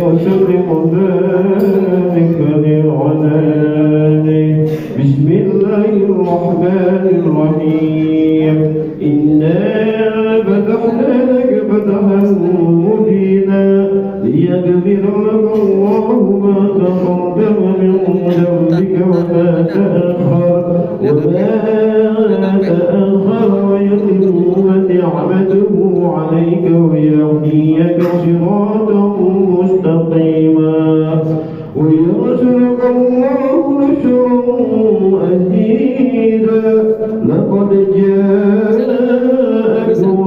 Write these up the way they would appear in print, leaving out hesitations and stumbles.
وشر ذلك للعنان. بسم الله الرحمن الرحيم. إنا فتحنا لك فتحا مبينا ليغفر لك الله ما تقدم من ذنبك وما تأخر ويتم نعمته عليك ويهديك صراطا مستقيما ويرزقك الله نشرا أزيدا. لقد جاءكم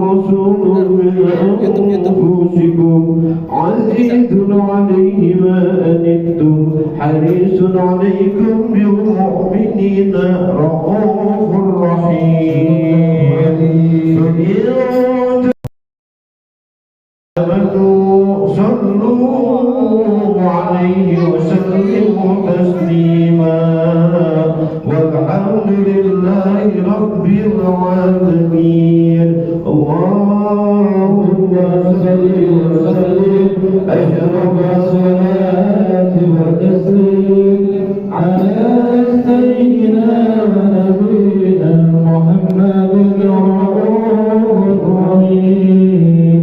رسول من أنفسكم عزيز عليه ما أنتم حريص عليكم بالمؤمنين رؤوف رحيم. صلوا عليه وسلموا تسليما والحمد لله رب العالمين. اللهم صل وسلم أشرف الصلاة والتسليم على سيدنا ونبينا محمد الرؤوف الرحيم.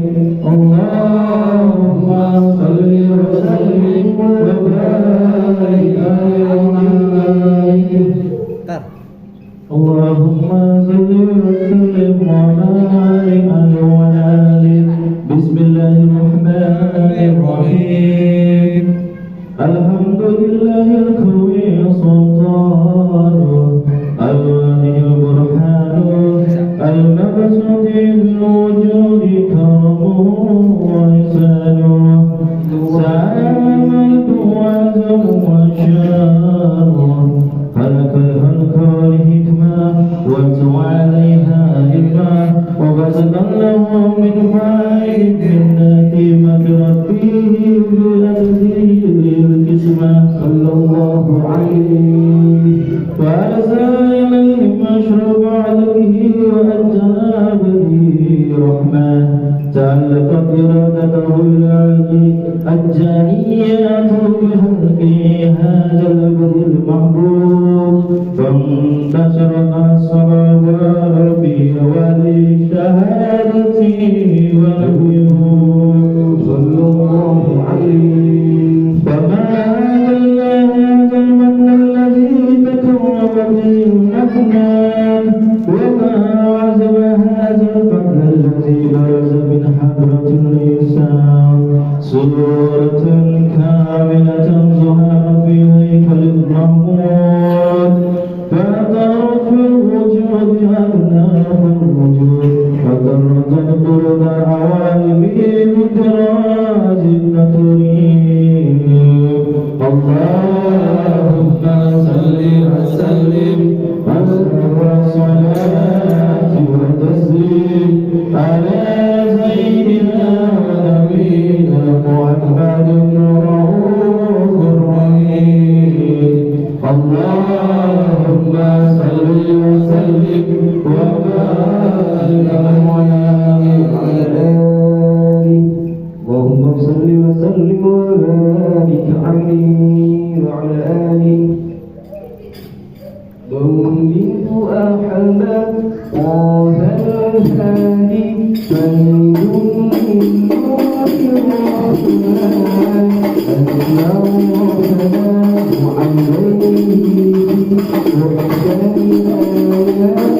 اللهم صل وسلم وبارك عليه. اللهم صل وسلم وبارك عليه. بسم الله الرحمن الرحيم. الحمد لله القوي سلطانه الواهي البرهان المبسوط الوجود كرمه وإحسانه سعادة وعزم وشانه خلق الخلق والحكمة واتوا عليها حكمة وبسط له من فائد النعمة ربه بأنزله القسمة صلى الله عليه وأرسل إليه مشرب عليه وأنزل به رحمة تعلقت إرادته العلي الجانيات بحلقه هذا الأبد المحبوب فانتصرت الصلوات وللشهادة ونبيه صلى الله عليه. وما هذا المن الذي تكرم به الأكمام وما عزم هذا الفضل الذي برز من حضرة الإنسان صورة كاملة ظهر في هيكل المحمود فأثرت في الوجود أبناء الوجود فضرت القرب عوالمه بدراج النكرين. اللهم صل وسلم وأزهر الصلاة والتسليم على سيدنا ونبينا محمد الرؤوف الرحيم. اللهم صل وسلم وبارك عليه. اللهم صل وسلم وبارك عليه وعلى آله. ضمنت أحمد طه الهادي من دون الرحمن أسمع وسلام عليه وإحسان آيات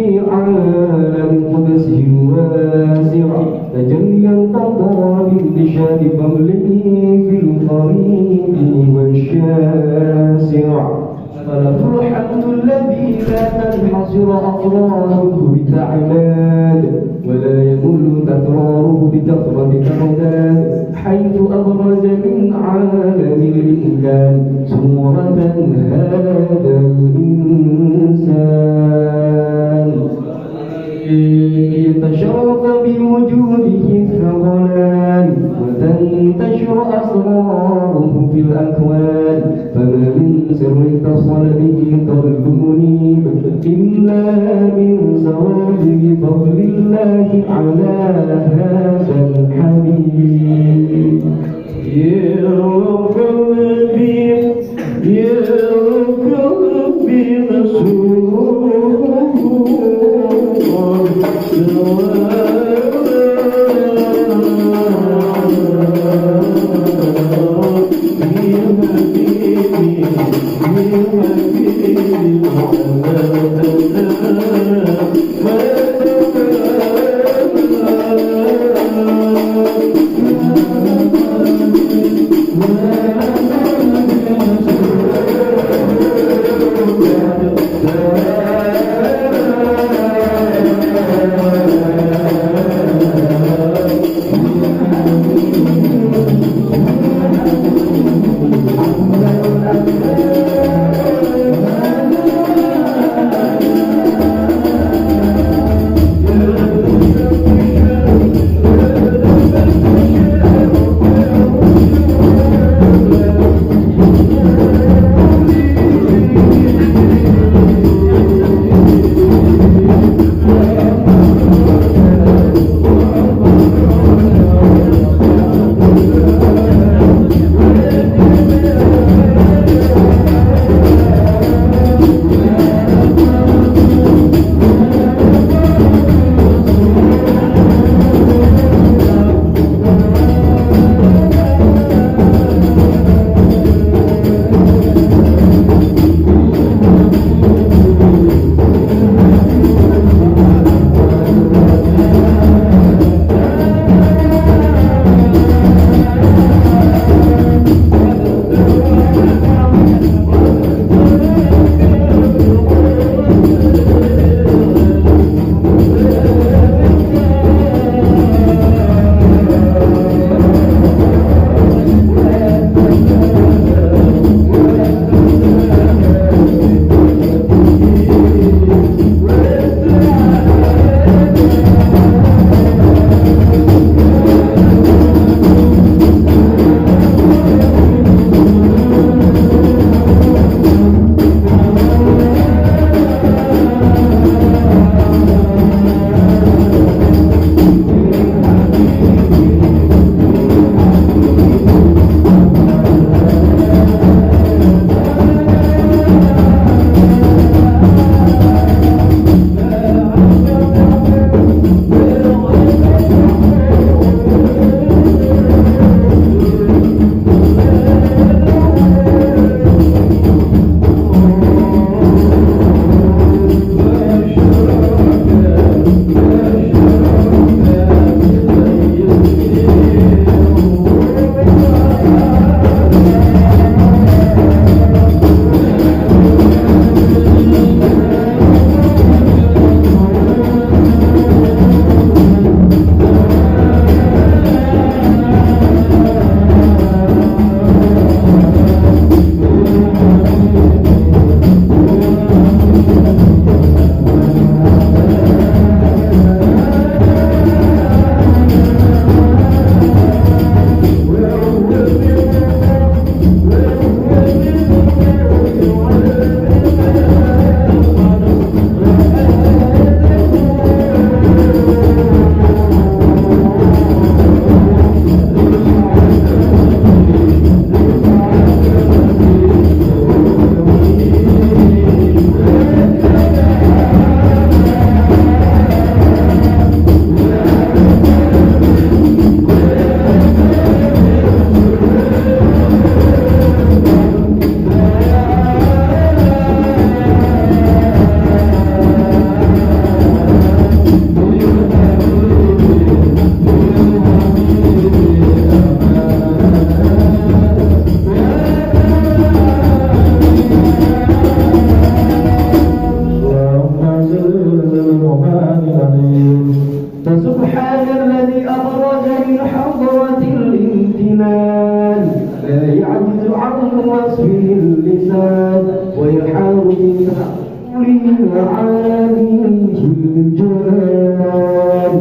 في عالم قدسه الواسع تجليا تضرب لشان فضله في القريب والشاسع فله الحمد الذي لا تنحصر أطراره بتعداد ولا يمل تكراره بكثرة تعداد حيث أبرز من عالم الإمكان صورة هذا الإنسان يتشرف بوجوده الثقلان وتنتشر أسراره في الأكوان فما من سر اتصل به قلب منيب إلا من سوابق فضل الله على هذا الحبيب يا ربي يا ربي عاليه الجلال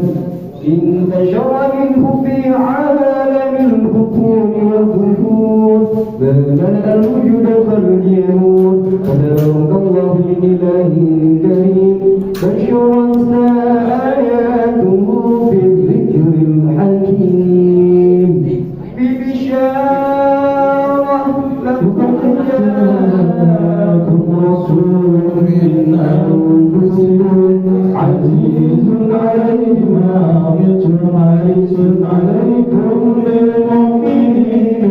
انتشر منه في عالم البطون والظهور ما ملأ الوجود فالجنون تبارك الله بإله كريم بشرا آياته بالذكر الحكيم ببشارة لقد جاءكم رسول من أنفسكم عزيز عليه ما عنتم حريص عليكم بالمؤمنين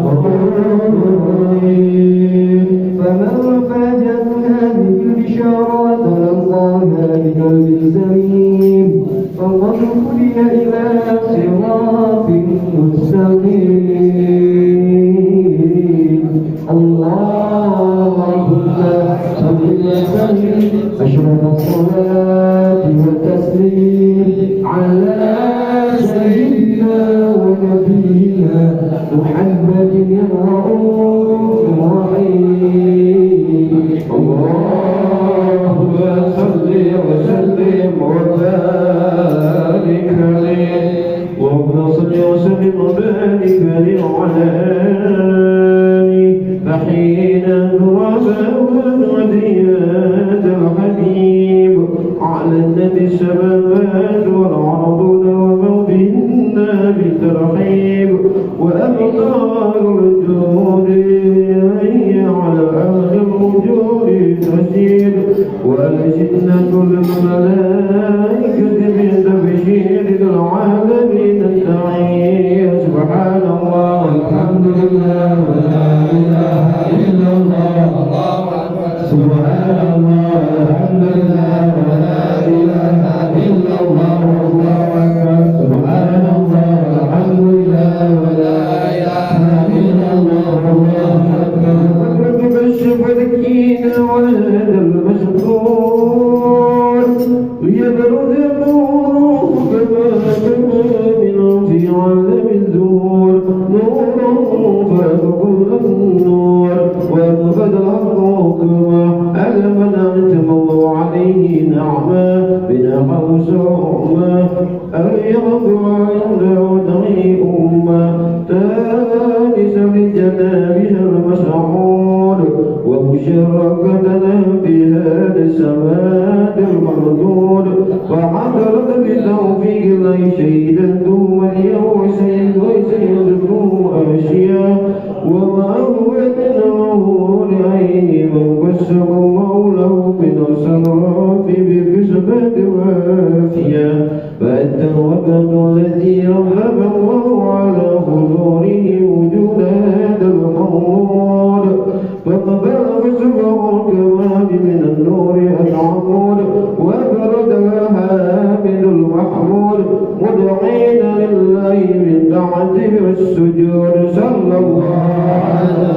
رؤوف رحيم فمن فاجأت هذه البشارات لقاها بقلب سليم فقد هدي إلى صراط مستقيم اللهم صل وسلم أشرف الصلاة والتسليم على سيدنا ونبينا محمد الرؤوف الرحيم اللهم صل وسلم وبارك عليه اللهم صل وسلم وبارك عليه وعلى آله فحين وديات الحبيب على النبي السماوات والأرض وموضهن بالترحيب وأمطار الجود على أهل الوجود تسير وألسنة الملائكة بالتبشير العالمين التعير سبحان الله والحمد لله ولا إله إلا الله سبحان الله والحمد لله ولا إله إلا الله والله أكبر سبحان الله والحمد لله ولا إله إلا الله والله أكبر رب الشفاكين وهذا المسطور ليبلغ النور كما من في عالم الزهور نور فوق النور وانفد حقهما على من أنعم الله عليه نعما بنعمه سعما أن يغفر عنده ودعي أمة تانس لجنابها المسعود ومشركتنا بهذا السماد المردود فحضرت بالتوفيق الله شهيدا دوم اليوم وسيدكم أشياء وما هو تنوه لعيني وقسم مولاه من الصراف بكسبة وافية فأنت الوقت الذي رغب الله على حضوره وجود هذا المولود فقبل فسبه الكمال من النور العمود وبرد الحامد المحمود مدعين لله بالدعوة والسجود صلى الله على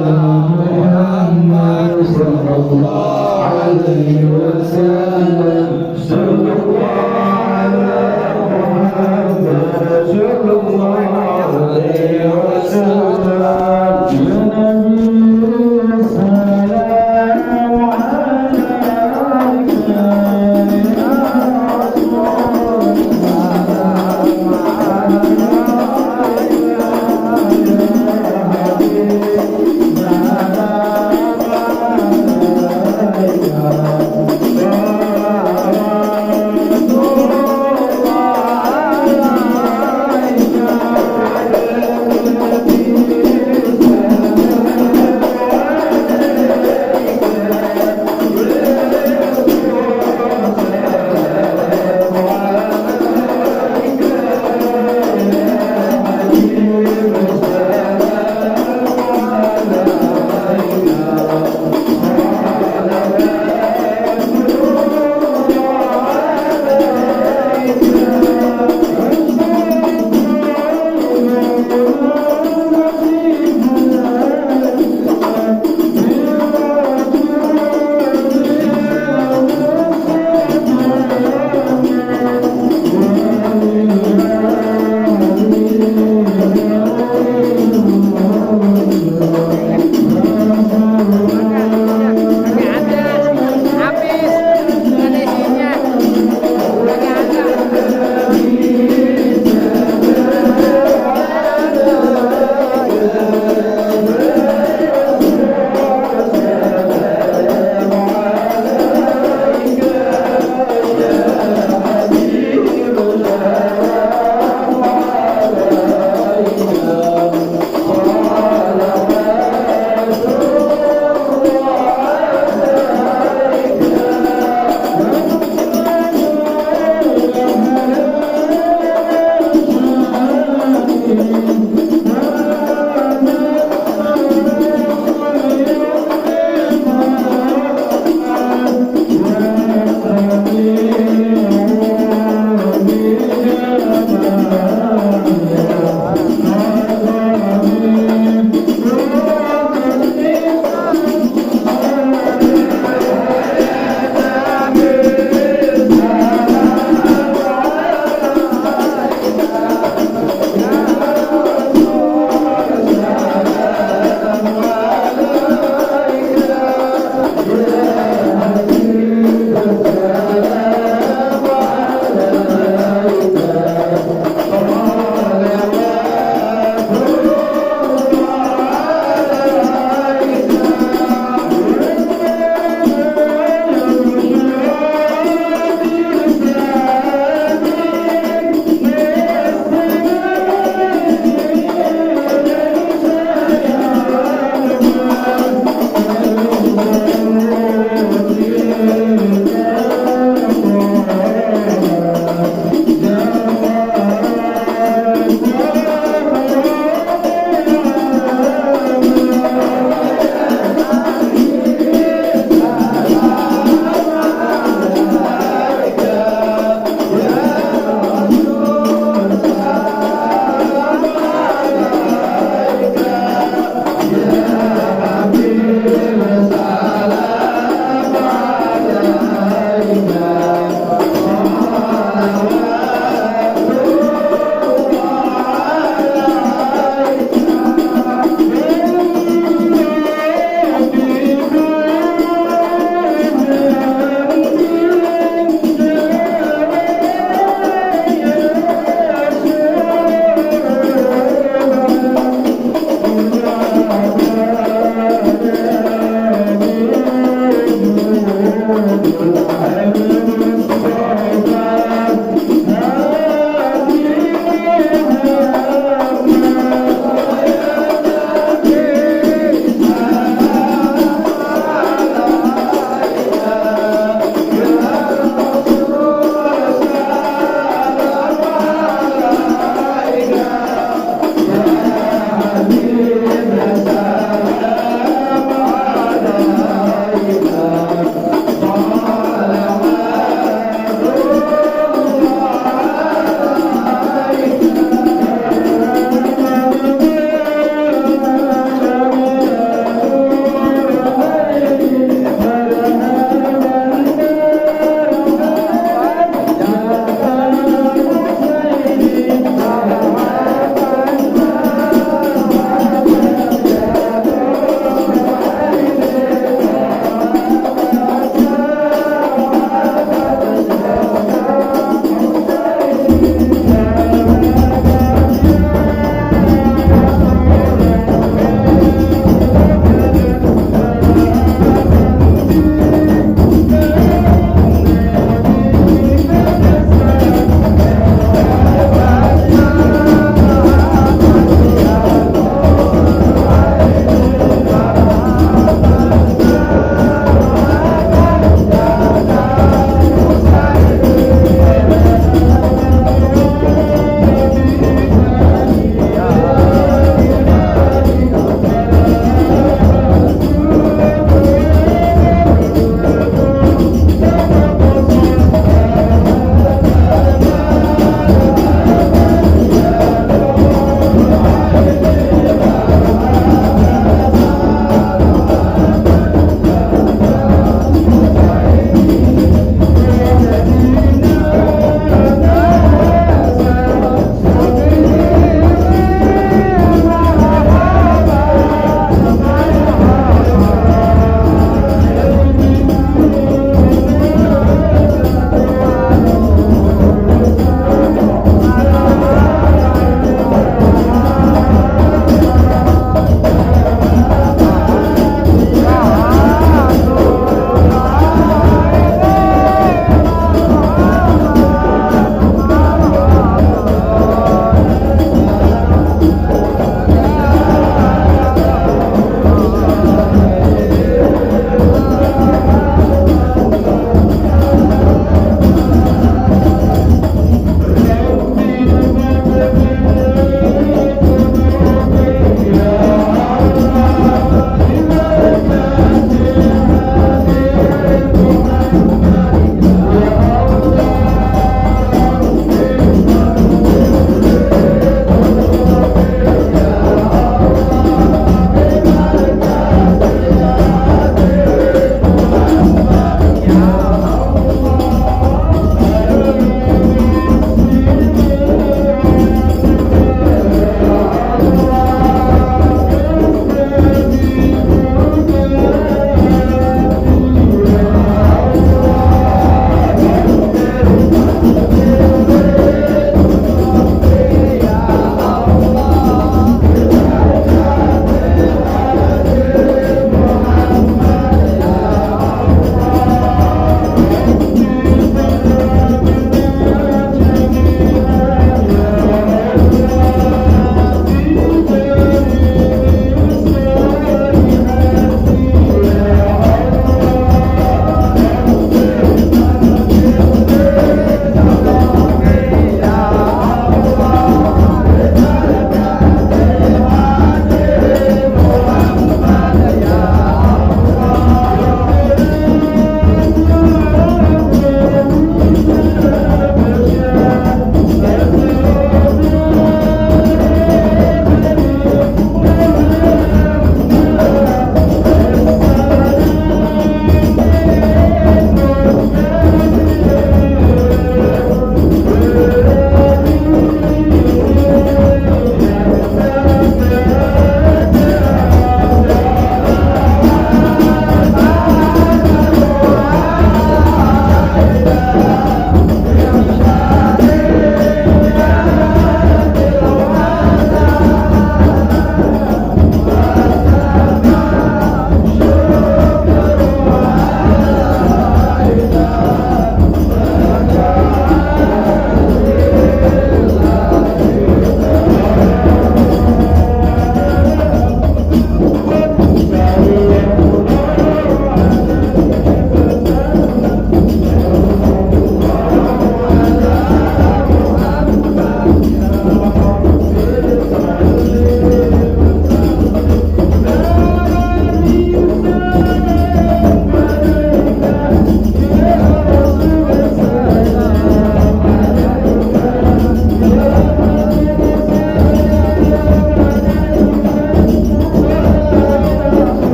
محمد صلى الله عليه وسلم صلى الله على محمد صلى الله Yeah.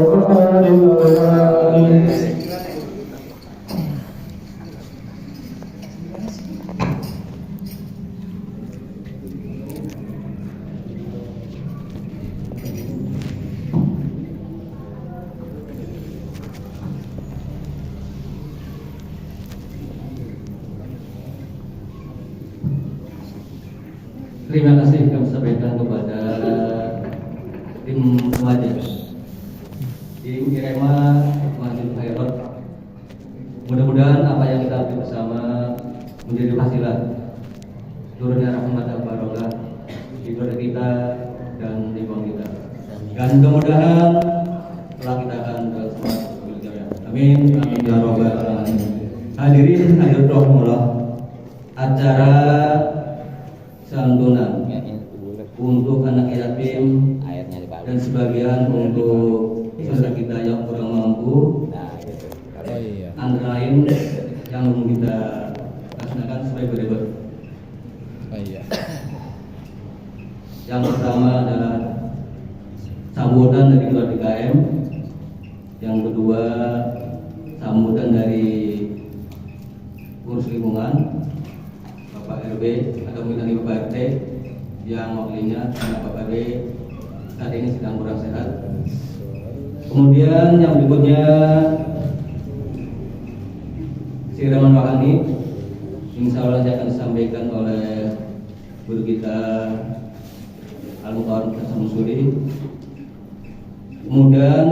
الرحمن الرحيم. Terima kasih kami sampaikan kepada tim Wajib tim Irema Wajib Khairot. Mudah-mudahan apa yang kita lakukan bersama menjadi wasilah turunnya rahmat dan barokah di keluarga kita dan lingkungan kita. Dan kemudahan telah kita akan bersama. Amin. Amin ya robbal alamin. Hadirin hadirat rahmatullah, acara santunan untuk anak yatim dan sebagian untuk saudara kita yang kurang mampu, antara lain yang kita laksanakan sebagai berikut. Yang pertama adalah sambutan dari keluarga KM, yang kedua sambutan dari urus lingkungan Bapak RW atau mungkin Bapak RT yang mewakilinya karena Bapak RW saat ini sedang kurang sehat. Kemudian yang berikutnya siraman rohani, insya Allah akan disampaikan oleh guru kita Al-Muqarrab Samusuri. Kemudian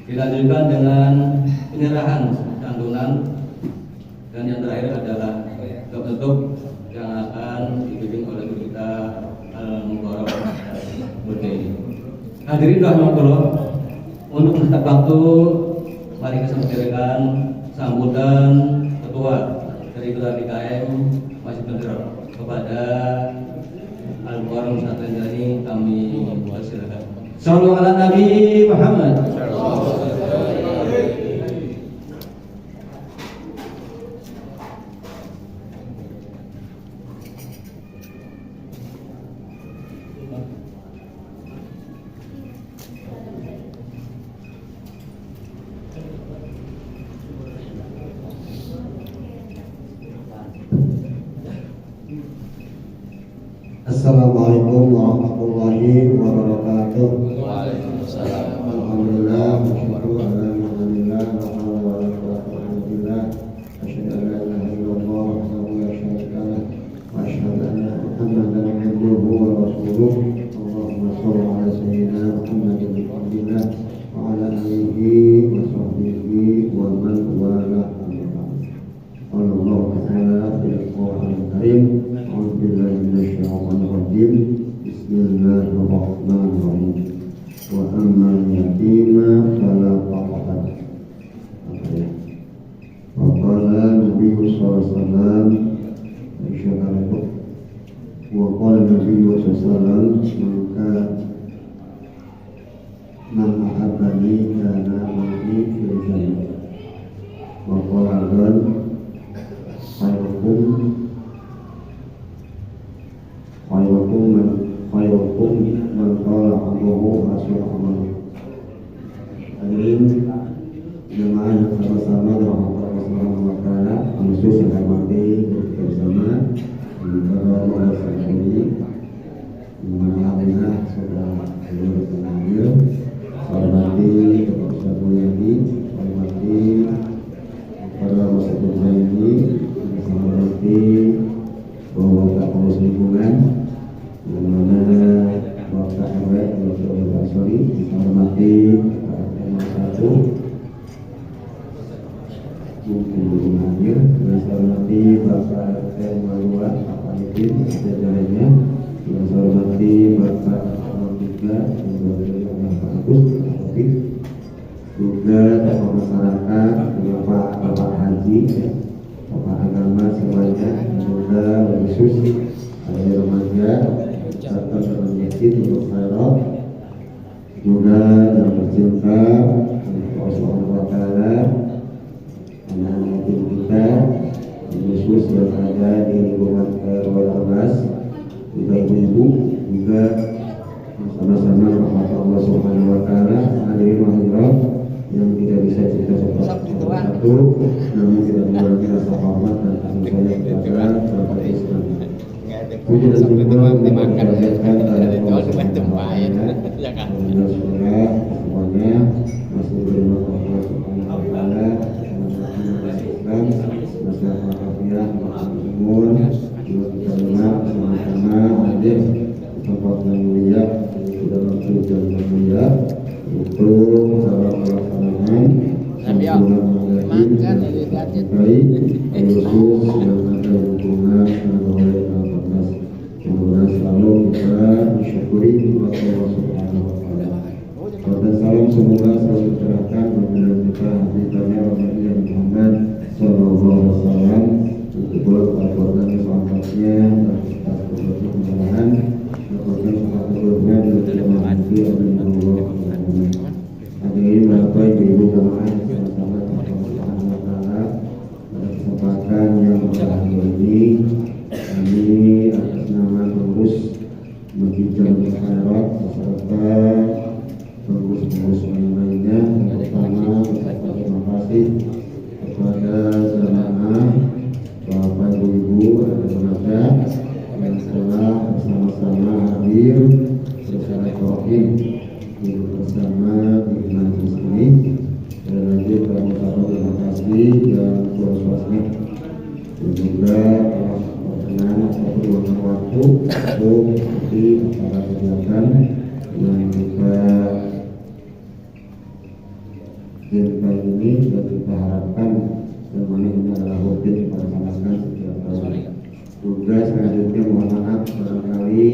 dilanjutkan dengan penyerahan santunan. Dan yang terakhir adalah penutup yang akan dipimpin oleh guru kita Al-Muqarrab Burkini. Hadirin rahmatullah, untuk mencetak waktu mari kita sampaikan sambutan ketua dari keluarga KM Masjid Al kepada Al-Muqarrab Ustaz Anjani, kami persilakan. Sallallahu ala Nabi Muhammad. Assalamualaikum warahmatullahi wabarakatuh. Waalaikumsalam. Alhamdulillah, syukur alhamdulillah, alhamdulillah. Asyhadu an la ilaha illallah wahdahu la syarika lah wa asyhadu anna Muhammadan abduhu wa rasuluh. Allahumma shalli ala sayyidina Muhammadin wa ala alihi wa sahbihi wa man wala. Allah Ta'ala fil Qur'anil Karim. A'udzu billahi minasyaitonir rajim. Bismillahirrahmanirrahim. Wa ammal yatima fala taqhar. Wa qala Nabi sallallahu alaihi wasallam wa qala Nabi sallallahu alaihi wasallam man ahabbani kana ma'i fil jannah. Wa qala khairukum man qala Allahu asma'a. Hadirin jemaah yang sama-sama dirahmati Allah Subhanahu wa taala, khusus yang hormati kita bersama para ulama ini, alhamdulillah sudah hadir hadir. Hormati Bapak Ustaz Mulyadi, hormati para masyarakat ini, hormati Bapak Pengurus Lingkungan, yang mana Bapak RW Bapak Asori, hormati Pak RT 1 mungkin belum hadir, yang hormati Bapak RT 2 Pak Alifin sejajarnya, yang hormati Bapak 3 yang berada Bapak Agus Taufik, juga tokoh masyarakat, Bapak Haji, Bapak agama semuanya, juga khusus ada remaja serta masjid untuk khairat, juga yang bercinta Allah Subhanahu wa taala, anak-anak kita khusus yang ada di lingkungan RW 12, juga ibu-ibu, juga sama-sama rahmat Allah Subhanahu wa taala. Hadirin hadirat yang tidak bisa kita satu, namun tidak mengurangi rasa hormat dan kasih sayang kepada sahabat Islam. Puji dan syukur dimakan dari Allah Subhanahu wa taala. Alhamdulillah semuanya masih berterima kasih Subhanahu wa taala. Islam masyarakat kafirah umur juga kita dengar sama-sama hadir di tempat yang mulia dalam tujuan yang mulia untuk dalam pelaksanaan bulan baik khusus yang ada hubungan oleh 14. Semoga selalu kita mensyukuri kepada Allah Subhanahu wa taala. Dan salam semoga selalu tercurahkan kepada kita Habibnya Rasulullah Muhammad sallallahu alaihi wasallam untuk keluarga sahabatnya dan kita sebagai pembahasan kemudian keluarga dan jemaati Allah. Hadirin Bapak Ibu jemaah sama-sama Allah Subhanahu wa taala pada kesempatan yang berbahagia ini kami atas nama pengurus Masjid Jami Khairat beserta pengurus-pengurus lainnya pertama terima kasih kepada jemaah Bapak Ibu dan tenaga yang telah bersama-sama hadir secara tauhid bersama di majlis ini. Dan lanjut kami ucapkan terima kasih dan puas-puasnya dan juga berkenan satu luangkan waktu untuk mengikuti acara kegiatan yang kita ini dan kita harapkan semuanya ini adalah rutin kita laksanakan setiap tahun. Juga selanjutnya mohon maaf barangkali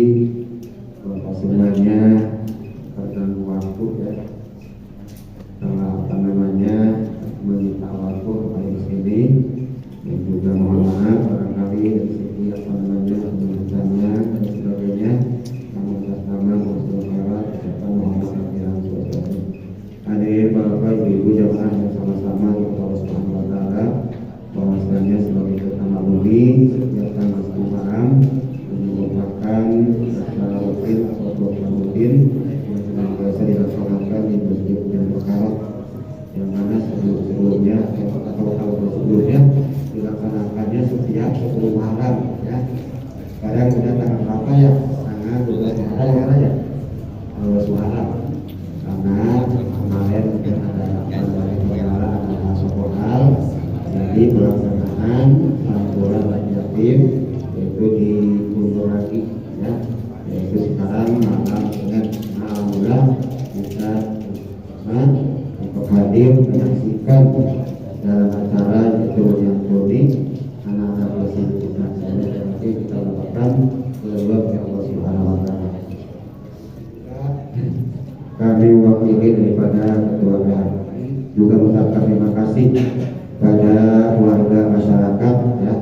semuanya terganggu waktu ya, meminta waktu kepada di sini, dan juga mohon maaf barangkali dari segi penelitiannya dan sebagainya. Kami atas nama Masjid Khairat ucapkan mohon maaf yang sebesar-besarnya. Hadirin Bapak Ibu jemaah yang sama-sama kepada Allah Subhanahu wa taala, bahwasanya sebagai kita maklumi setiap tanggal 10 Muharram merupakan acara rutin atau program rutin yang senantiasa dilaksanakan di Masjid Jami Khairat, yang mana sebelumnya atau tahun sebelumnya dilaksanakannya setiap 10 Muharram ya. Sekarang sudah tanggal berapa ya? Tanggal 12 Muharram ya. 12 Muharram. Karena kemarin ada sebuah hal, jadi pelaksanaan santunan bagi yatim itu diundur lagi ya, yaitu sekarang malam Senin. Alhamdulillah kita untuk hadir menyaksikan dalam acara itu yang unik anak-anak bersih kita. Nanti kita lakukan keluar Allah Subhanahu wa taala. Kami wakili daripada Ketua PH juga mengucapkan terima kasih pada warga masyarakat ya,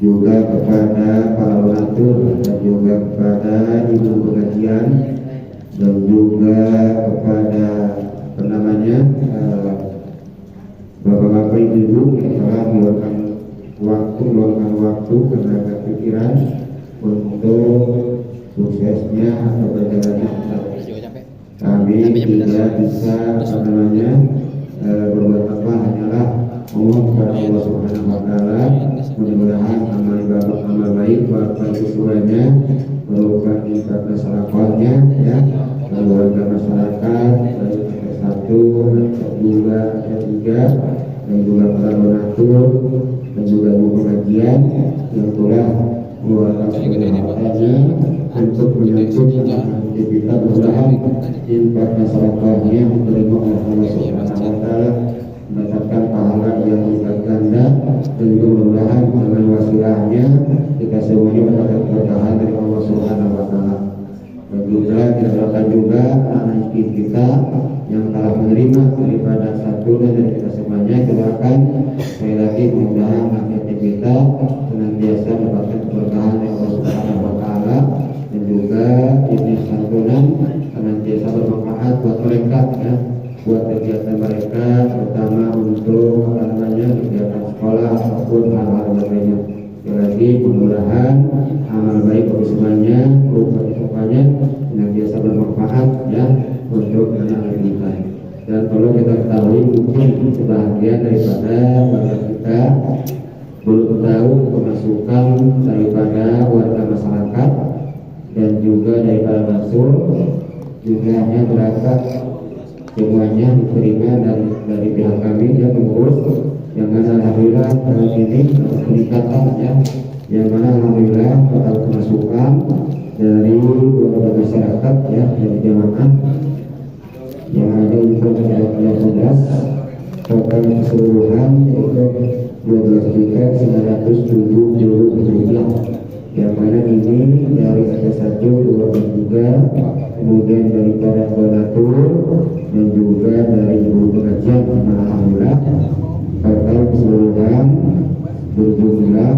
juga kepada para donatur dan juga kepada ibu pengajian dan juga kepada bapak-bapak ibu yang telah meluangkan waktu tenaga pikiran untuk suksesnya atau berjalannya kami tidak bisa berbuat apa, hanyalah mohon kepada Allah Subhanahu wa taala mudah-mudahan amal baik bapak ibu semuanya merupakan tingkat masyarakatnya ya, warga masyarakat satu juga tiga dan juga para donatur dan juga ibu pengajian yang telah mengeluarkan segalanya untuk menyambut aktivitas mudah-mudahan tingkat masyarakatnya menerima Allah Subhanahu wa taala mendapatkan pahala yang lipat ganda, dan juga mudah-mudahan dengan wasilahnya kita semuanya mendapat berkahan dari Allah Subhanahu wa taala. Dan juga kita doakan juga anak kita yang telah menerima daripada santunan dari kita semuanya, kita doakan sekali lagi mudah-mudahan anak kita senantiasa mendapatkan keberkahan dari Allah Subhanahu wa taala, dan juga ini santunan senantiasa bermanfaat buat mereka ya, buat kegiatan mereka, terutama untuk kegiatan sekolah ataupun hal-hal lainnya. Sekali lagi mudah-mudahan amal baik bagi semuanya, rupanya yang biasa bermanfaat ya untuk anak kita. Dan perlu kita ketahui mungkin sebahagian daripada warga kita belum tahu pemasukan daripada warga masyarakat dan juga daripada masuk jumlahnya berapa, semuanya diterima dari pihak kami yang mengurus, yang mana alhamdulillah tahun ini peningkatan ya, yang mana alhamdulillah total pemasukan dari warga masyarakat ya dari jamaah yang ada untuk 2012 total keseluruhan itu 12.970 rupiah, yang mana ini dari ada 1, 2, dan 3, kemudian daripada donatur dan juga dari ibu pengajian. Alhamdulillah total keseluruhan berjumlah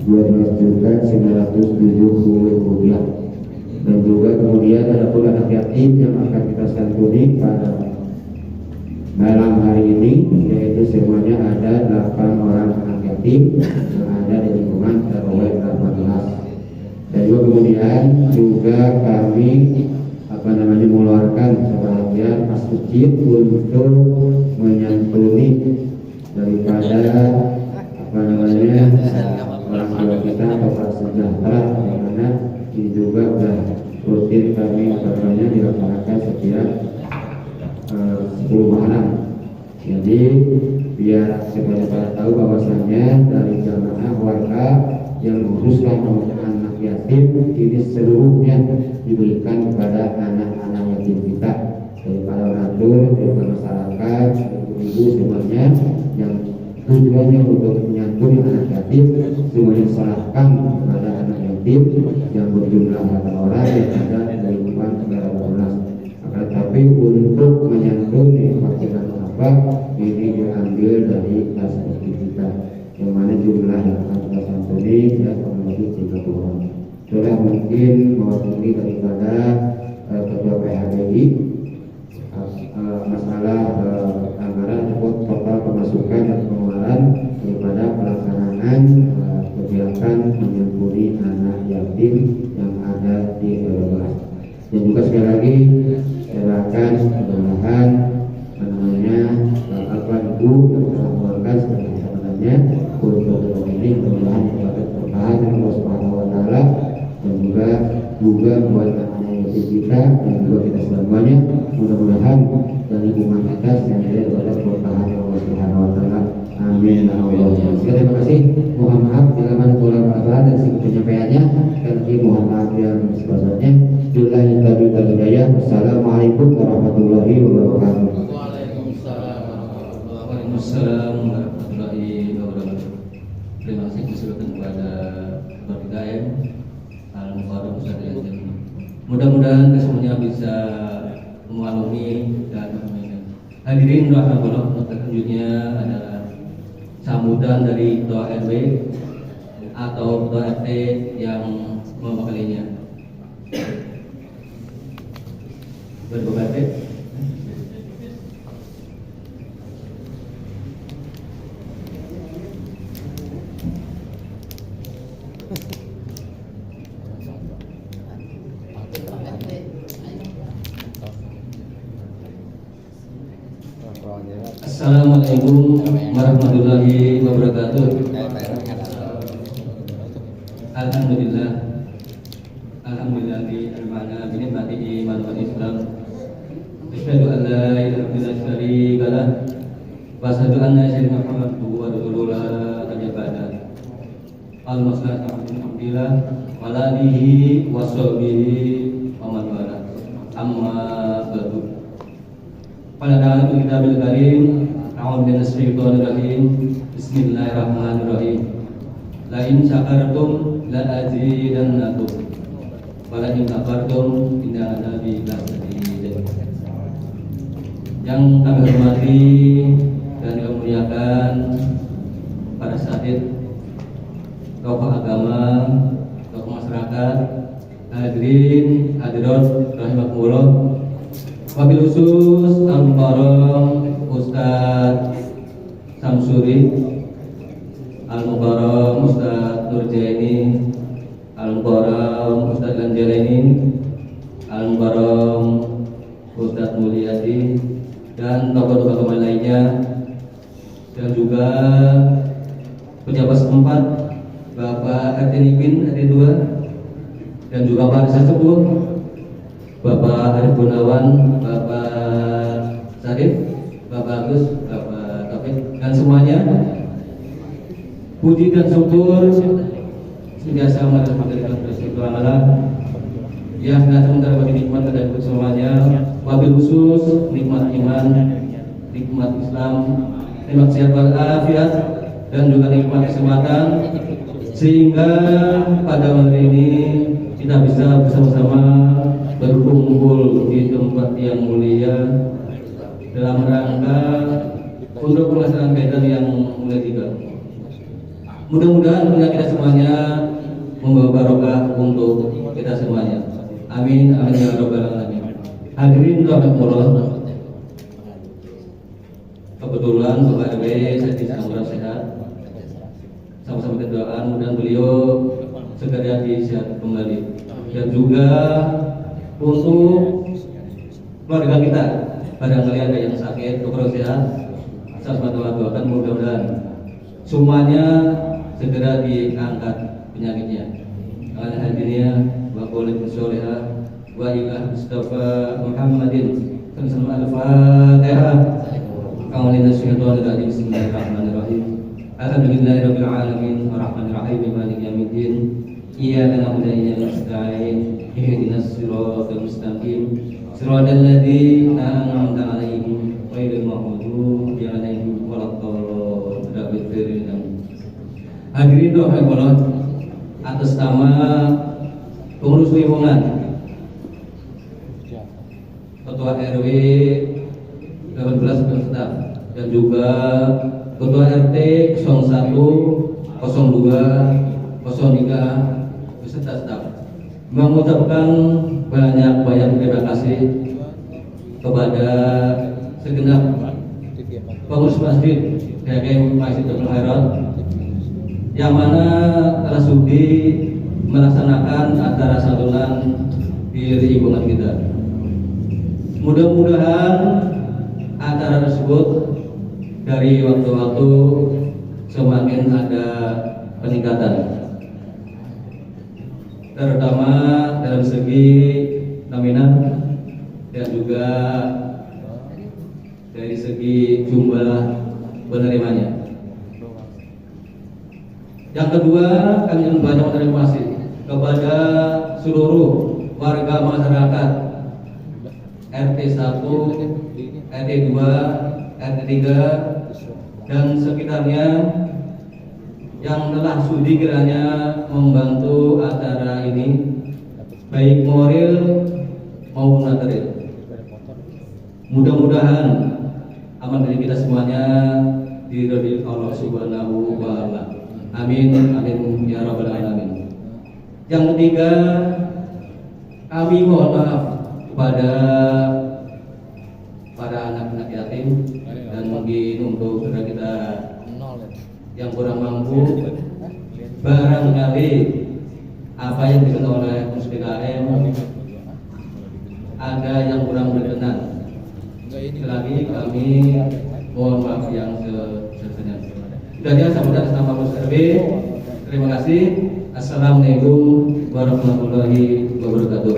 12.970 rupiah. Dan juga kemudian ada pula anak yatim yang akan kita santuni pada malam hari ini, yaitu semuanya ada 8 orang anak yatim yang ada di lingkungan RW 18. Dan juga kemudian juga kami mengeluarkan sebagian masjid untuk menyantuni daripada orang tua kita atau prasejahtera, yang mana ini juga sudah rutin kami dilaksanakan setiap 10 malam. Jadi biar semuanya tahu bahwasanya dari jamaah warga yang menguruskan anak yatim ini seluruhnya diberikan kepada anak-anak yatim kita, daripada orang tua, daripada masyarakat, ibu semuanya yang tujuannya untuk menyantuni anak yatim, semuanya diserahkan kepada anak yatim yang berjumlah 8 orang yang ada dari lingkungan negara 12. Tapi untuk menyantuni vaksinasi apa ini diambil dari kas kita, yang mana jumlah yang akan kita santuni ya kurang lebih 30 orang. Sudah mungkin mewakili daripada ketua PHBI masalah anggaran ataupun total pemasukan dan pengeluaran daripada pelaksanaan kegiatan menyantuni anak yatim yang ada di RW. Dan juga sekali lagi silakan mudah-mudahan ibu yang telah mengeluarkan sebenarnya untuk ini mudah-mudahan dapat bertahan dengan Allah Subhanahu Wa Taala, dan juga buat anak-anak kita dan juga kita semuanya, mudah-mudahan dari umat kita semuanya dapat bertahan dengan Allah Subhanahu Wa Taala. Amin ya Allah. Terima kasih. Mohon maaf bila mana kurang kesalahan dan segi penyampaiannya, dan mohon maaf yang sebesarnya. Billahi taufiq wal hidayah. Wassalamualaikum warahmatullahi wabarakatuh. Waalaikumsalam warahmatullahi wabarakatuh. Terima kasih disebutkan kepada Bapak KM Al-Muharram Ustaz Yazid. Mudah-mudahan kesemuanya bisa mengalami dan mengaminkan. Hadirin rahmatullah, selanjutnya adalah sambutan dari Ketua RW atau Ketua RT yang mewakilinya. Berbagai RT. Assalamualaikum warahmatullahi wabarakatuh. Alhamdulillah, alhamdulillah di mana bini mati iman wal Islam. Asyhadu an la ilaha illallah wa asyhadu anna sayyidina Muhammadan rasulullah ajabada. Al-Maslah alhamdulillah wa alihi wa sahbihi wa man wala. Amma ba'du. Pada dalam Kitabul Karim, a'udzu minasyaitonir rajim. Bismillahirrahmanirrahim. La in syakartum la azidannakum wa la in kafartum inna adzabi lasyadid. Yang kami hormati dan kami muliakan para sahabat, tokoh agama, tokoh masyarakat, hadirin hadirat rahimakumullah. Wabil khusus Al-Mukarram Ustaz Samsuri, Al-Mukarram Ustaz Nurjaini, Al-Mukarram Ustadz Lanjalaini, Al-Mukarram Ustadz Mulyadi, dan tokoh-tokoh agama lainnya, dan juga pejabat setempat Bapak RT Nipin, RT 2, dan juga Pak Desa Sepuh, Bapak Arif Gunawan, Bapak Sarif, Bapak Agus, Bapak Taufik, dan semuanya. Puji dan syukur senantiasa mengaturkan Tuhan Allah yang senantiasa memberi nikmat dan semuanya, wabil khusus nikmat iman, nikmat Islam, nikmat sehat walafiat, dan juga nikmat kesempatan, sehingga pada hari ini kita bisa bersama-sama berkumpul di tempat yang mulia dalam rangka untuk pelaksanaan kaitan yang mulia juga. Mudah-mudahan punya kita semuanya membawa barokah untuk kita semuanya. Amin, amin ya rabbal alamin. Hadirin rahimakumullah. Kebetulan Bapak RW saya kurang sehat. Sama-sama kita doakan mudah beliau segera disehat kembali. Dan juga untuk keluarga kita, barangkali ada yang sakit, kurang sehat, saya doakan mudah-mudahan semuanya segera diangkat penyakitnya. Alhamdulillah wa qul sholihah wa ila Mustafa Muhammadin sallallahu al-Fatihah. A'udzu billahi rajim. Bismillahirrahmanirrahim. Alhamdulillahirabbil alamin arrahmanir rahim maliki yaumiddin. Iyyaka na'budu wa iyyaka nasta'in. Ihdinas siratal mustaqim. Siratal ladzina an'amta 'alaihim ghairil maghdubi 'alaihim waladdallin. Hadirin rahimakumullah, atas nama pengurus lingkungan, Ketua RW 18 staf, dan juga Ketua RT 01, 02, 03 beserta staf, mengucapkan banyak terima kasih kepada segenap pengurus masjid DKM Masjid Darul Khairat yang mana telah sudi melaksanakan acara saluran di lingkungan kita. Mudah-mudahan acara tersebut dari waktu-waktu semakin ada peningkatan, terutama dalam segi nominal dan juga dari segi jumlah penerimanya. Yang kedua, kami banyak terima kasih kepada seluruh warga masyarakat RT 1, RT 2, RT 3 dan sekitarnya yang telah sudi kiranya membantu acara ini, baik moral maupun material. Mudah-mudahan amal dari kita semuanya diridhoi Allah Subhanahu wa Ta'ala. Amin, amin ya rabbal alamin. Yang ketiga, kami mohon maaf kepada para anak-anak yatim, dan mungkin untuk saudara kita yang kurang mampu, barangkali apa yang dikatakan oleh PKM ada yang kurang berkenan. Sekali lagi kami mohon maaf yang sebesar-besarnya. Sudah sampai atas nama Mas RW. Terima kasih. Assalamualaikum warahmatullahi wabarakatuh.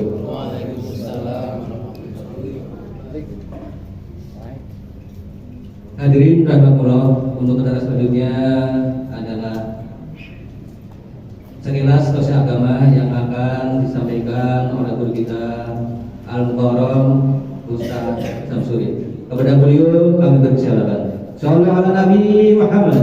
Hadirin rahimakumullah, untuk acara selanjutnya adalah sekilas tausiah agama yang akan disampaikan oleh guru kita Al-Mukarram Ustaz Samsuri. Kepada beliau kami persilakan. Shallallahu ala Nabi Muhammad.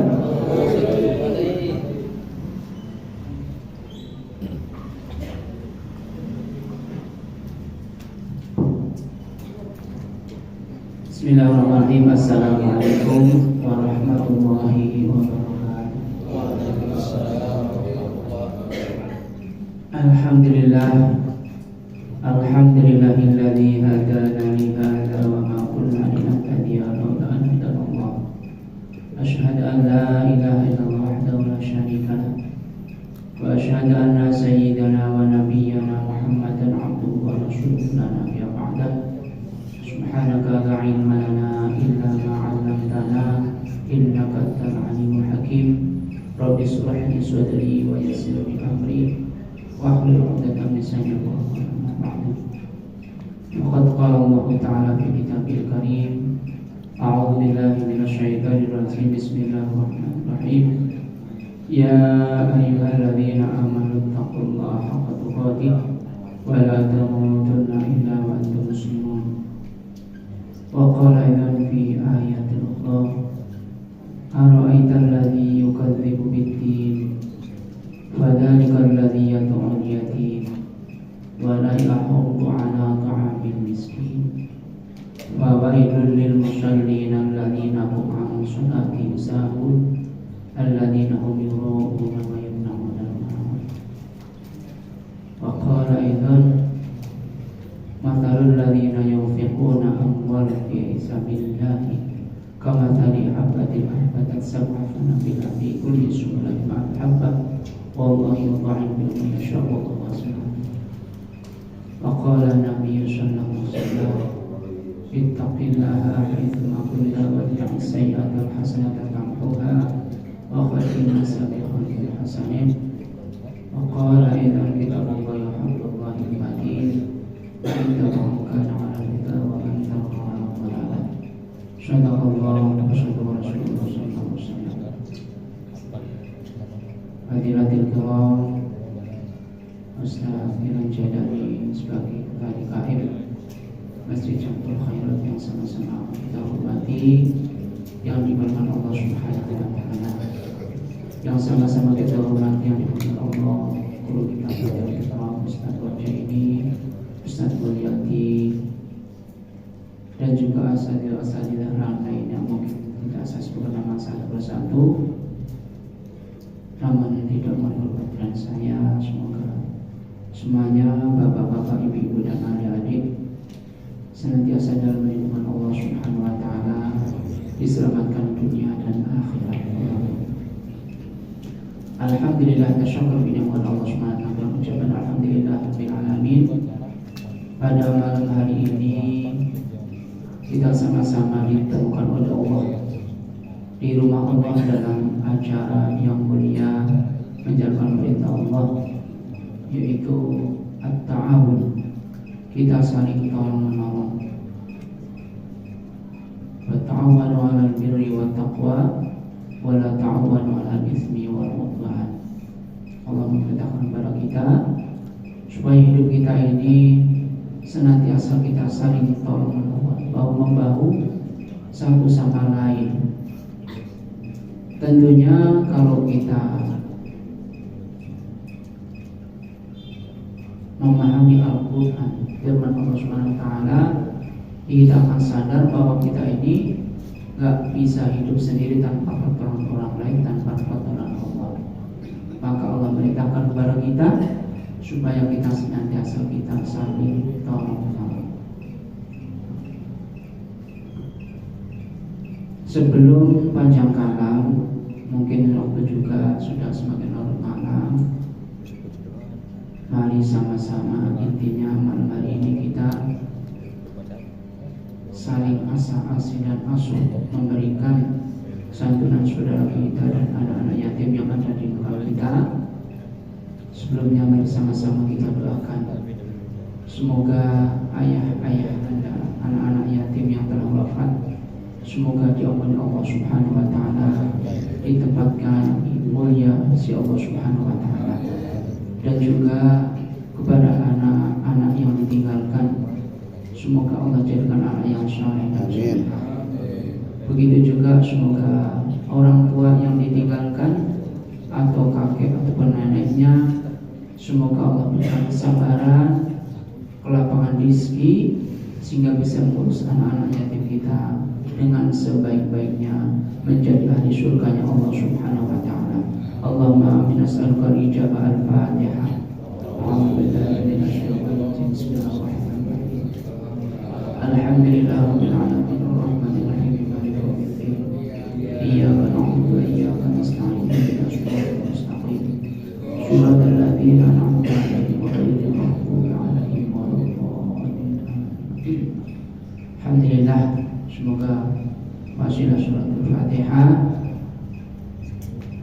Bismillahirrahmanirrahim. Assalamualaikum warahmatullahi wabarakatuh. Alhamdulillah, alhamdulillahilladzi hadana li hadza wa ma kunna linahtadiya laula an hadana Allah. Asyhadu an la ilaha illallah wahdahu la syarika lah وأشهد أن سيدنا ونبينا محمدا عبده ورسوله لا نبي بعده سبحانك لا علم لنا إلا ما علمتنا إنك أنت العليم الحكيم رب اشرح لي صدري ويسر لي أمري واحلل عقدة من لساني يفقهوا قولي أما بعد فقد قال الله تعالى في كتابه الكريم أعوذ بالله من الشيطان الرجيم بسم الله الرحمن الرحيم يا أيها الذين آمنوا اتقوا الله حق تقاته ولا تموتن إلا وأنتم مسلمون وقال أيضا في آية أخرى أرأيت الذي يكذب بالدين فذلك الذي يدعو اليتيم ولا يحض على طعام المسكين فويل للمصلين الذين هم عن صلاتهم ساهون الذين هم يراءون ويمنعون الماعون وقال أيضا مثل الذين ينفقون أموالهم في سبيل الله كمثل حبة أنبتت سبع سنابل في كل سنبلة مئة حبة والله يضاعف لمن يشاء والله واسع عليم وقال النبي صلى الله عليه وسلم اتق الله حيثما كنت واتبع السيئة الحسنة تمحوها وخير الناس بخلق الحسنين وقال أيضا كتاب الله حبل الله المتين وعنده كان على الهدى وعنده على الضلالة صدق الله وصدق رسوله صلى الله عليه وسلم. Hadiratul kiram, Ustaz Ilan Jadani sebagai ketua DKM Masjid Jamul Khairat yang sama-sama kita hormati, yang dimuliakan Allah Subhanahu wa taala, yang sama-sama kita hormati, yang dimuliakan Allah guru kita Ustaz Wajini, Ustaz Mulyati, dan juga asatidzah lain yang mungkin tidak saya sebutkan nama satu persatu, namun tidak melupakan saya. Semoga semuanya bapak-bapak, ibu-ibu dan adik-adik senantiasa dalam lindungan Allah Subhanahu wa taala, diselamatkan dunia dan akhirat. Alhamdulillah, tasyukur binikmat Allah Subhanahu wa taala, ucapan alhamdulillah rabbil alamin. Pada malam hari ini kita sama-sama ditemukan oleh Allah di rumah Allah dalam acara yang mulia menjalankan perintah Allah, yaitu at-ta'awun, kita saling tolong menolong. Wa ta'awanu 'alal birri wat taqwa wa la ta'awanu 'alal itsmi wal 'udwan. Allah memerintahkan kepada kita supaya hidup kita ini senantiasa kita saling tolong menolong, bahu membahu satu sama lain. Tentunya kalau kita memahami Al-Quran, firman Allah Subhanahu wa taala, kita akan sadar bahwa kita ini gak bisa hidup sendiri tanpa pertolongan orang lain, tanpa pertolongan Allah. Maka Allah merintahkan kepada kita supaya kita senantiasa kita saling tolong-menolong. Sebelum panjang kalam, mungkin waktu juga sudah semakin larut malam, mari sama-sama, intinya malam hari ini kita saling asa-asi dan asuh memberikan santunan saudara kita dan anak-anak yatim yang ada di negara kita. Sebelumnya mari sama-sama kita doakan semoga ayah-ayah anda, anak-anak yatim yang telah wafat, semoga diampuni Allah Subhanahu wa taala, ditempatkan mulia si Allah Subhanahu wa taala. Dan juga kepada anak-anak yang ditinggalkan, semoga Allah jadikan anak yang saleh dan saleh. Begitu juga semoga orang tua yang ditinggalkan atau kakek ataupun neneknya, semoga Allah berikan kesabaran, kelapangan rezeki, sehingga bisa mengurus anak-anak yatim kita dengan sebaik-baiknya menjadi ahli surganya Allah Subhanahu wa taala. Allahumma amin. As'aluka al-ijabah al-Fatihah. Alhamdulillah rabbil alamin arrahmanir rahim maliki yaumiddin. Iyyaka na'budu wa iyyaka nasta'in ihdinas siratal mustaqim. Shiratal semoga wasilah suratul Fatihah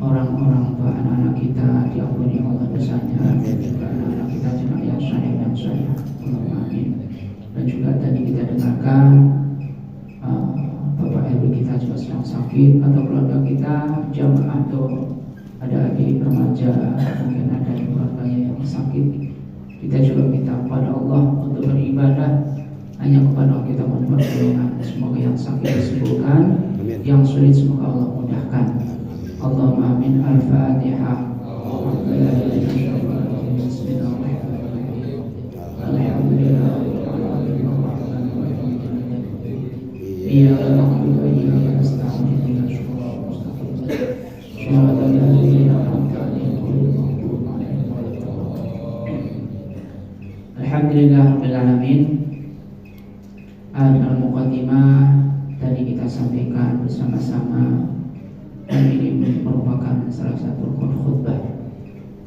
orang-orang tua anak-anak kita diampuni Allah dosanya, dan juga anak-anak kita juga yang sayang dan sayang. Amin. Dan juga tadi kita dengarkan Bapak Ibu kita juga sedang sakit, atau keluarga kita jamaah atau ada adik remaja, mungkin ada keluarganya yang sakit. Kita juga minta kepada Allah untuk beribadah hanya kepada Allah, kita mohon pertolongan. Semoga yang sakit disembuhkan, yang sulit semoga Allah mudahkan. Allahumma amin. Al-Fatihah. Alhamdulillah rabbil alamin. Al-Muqaddimah tadi kita sampaikan bersama-sama, dan ini merupakan salah satu khutbah.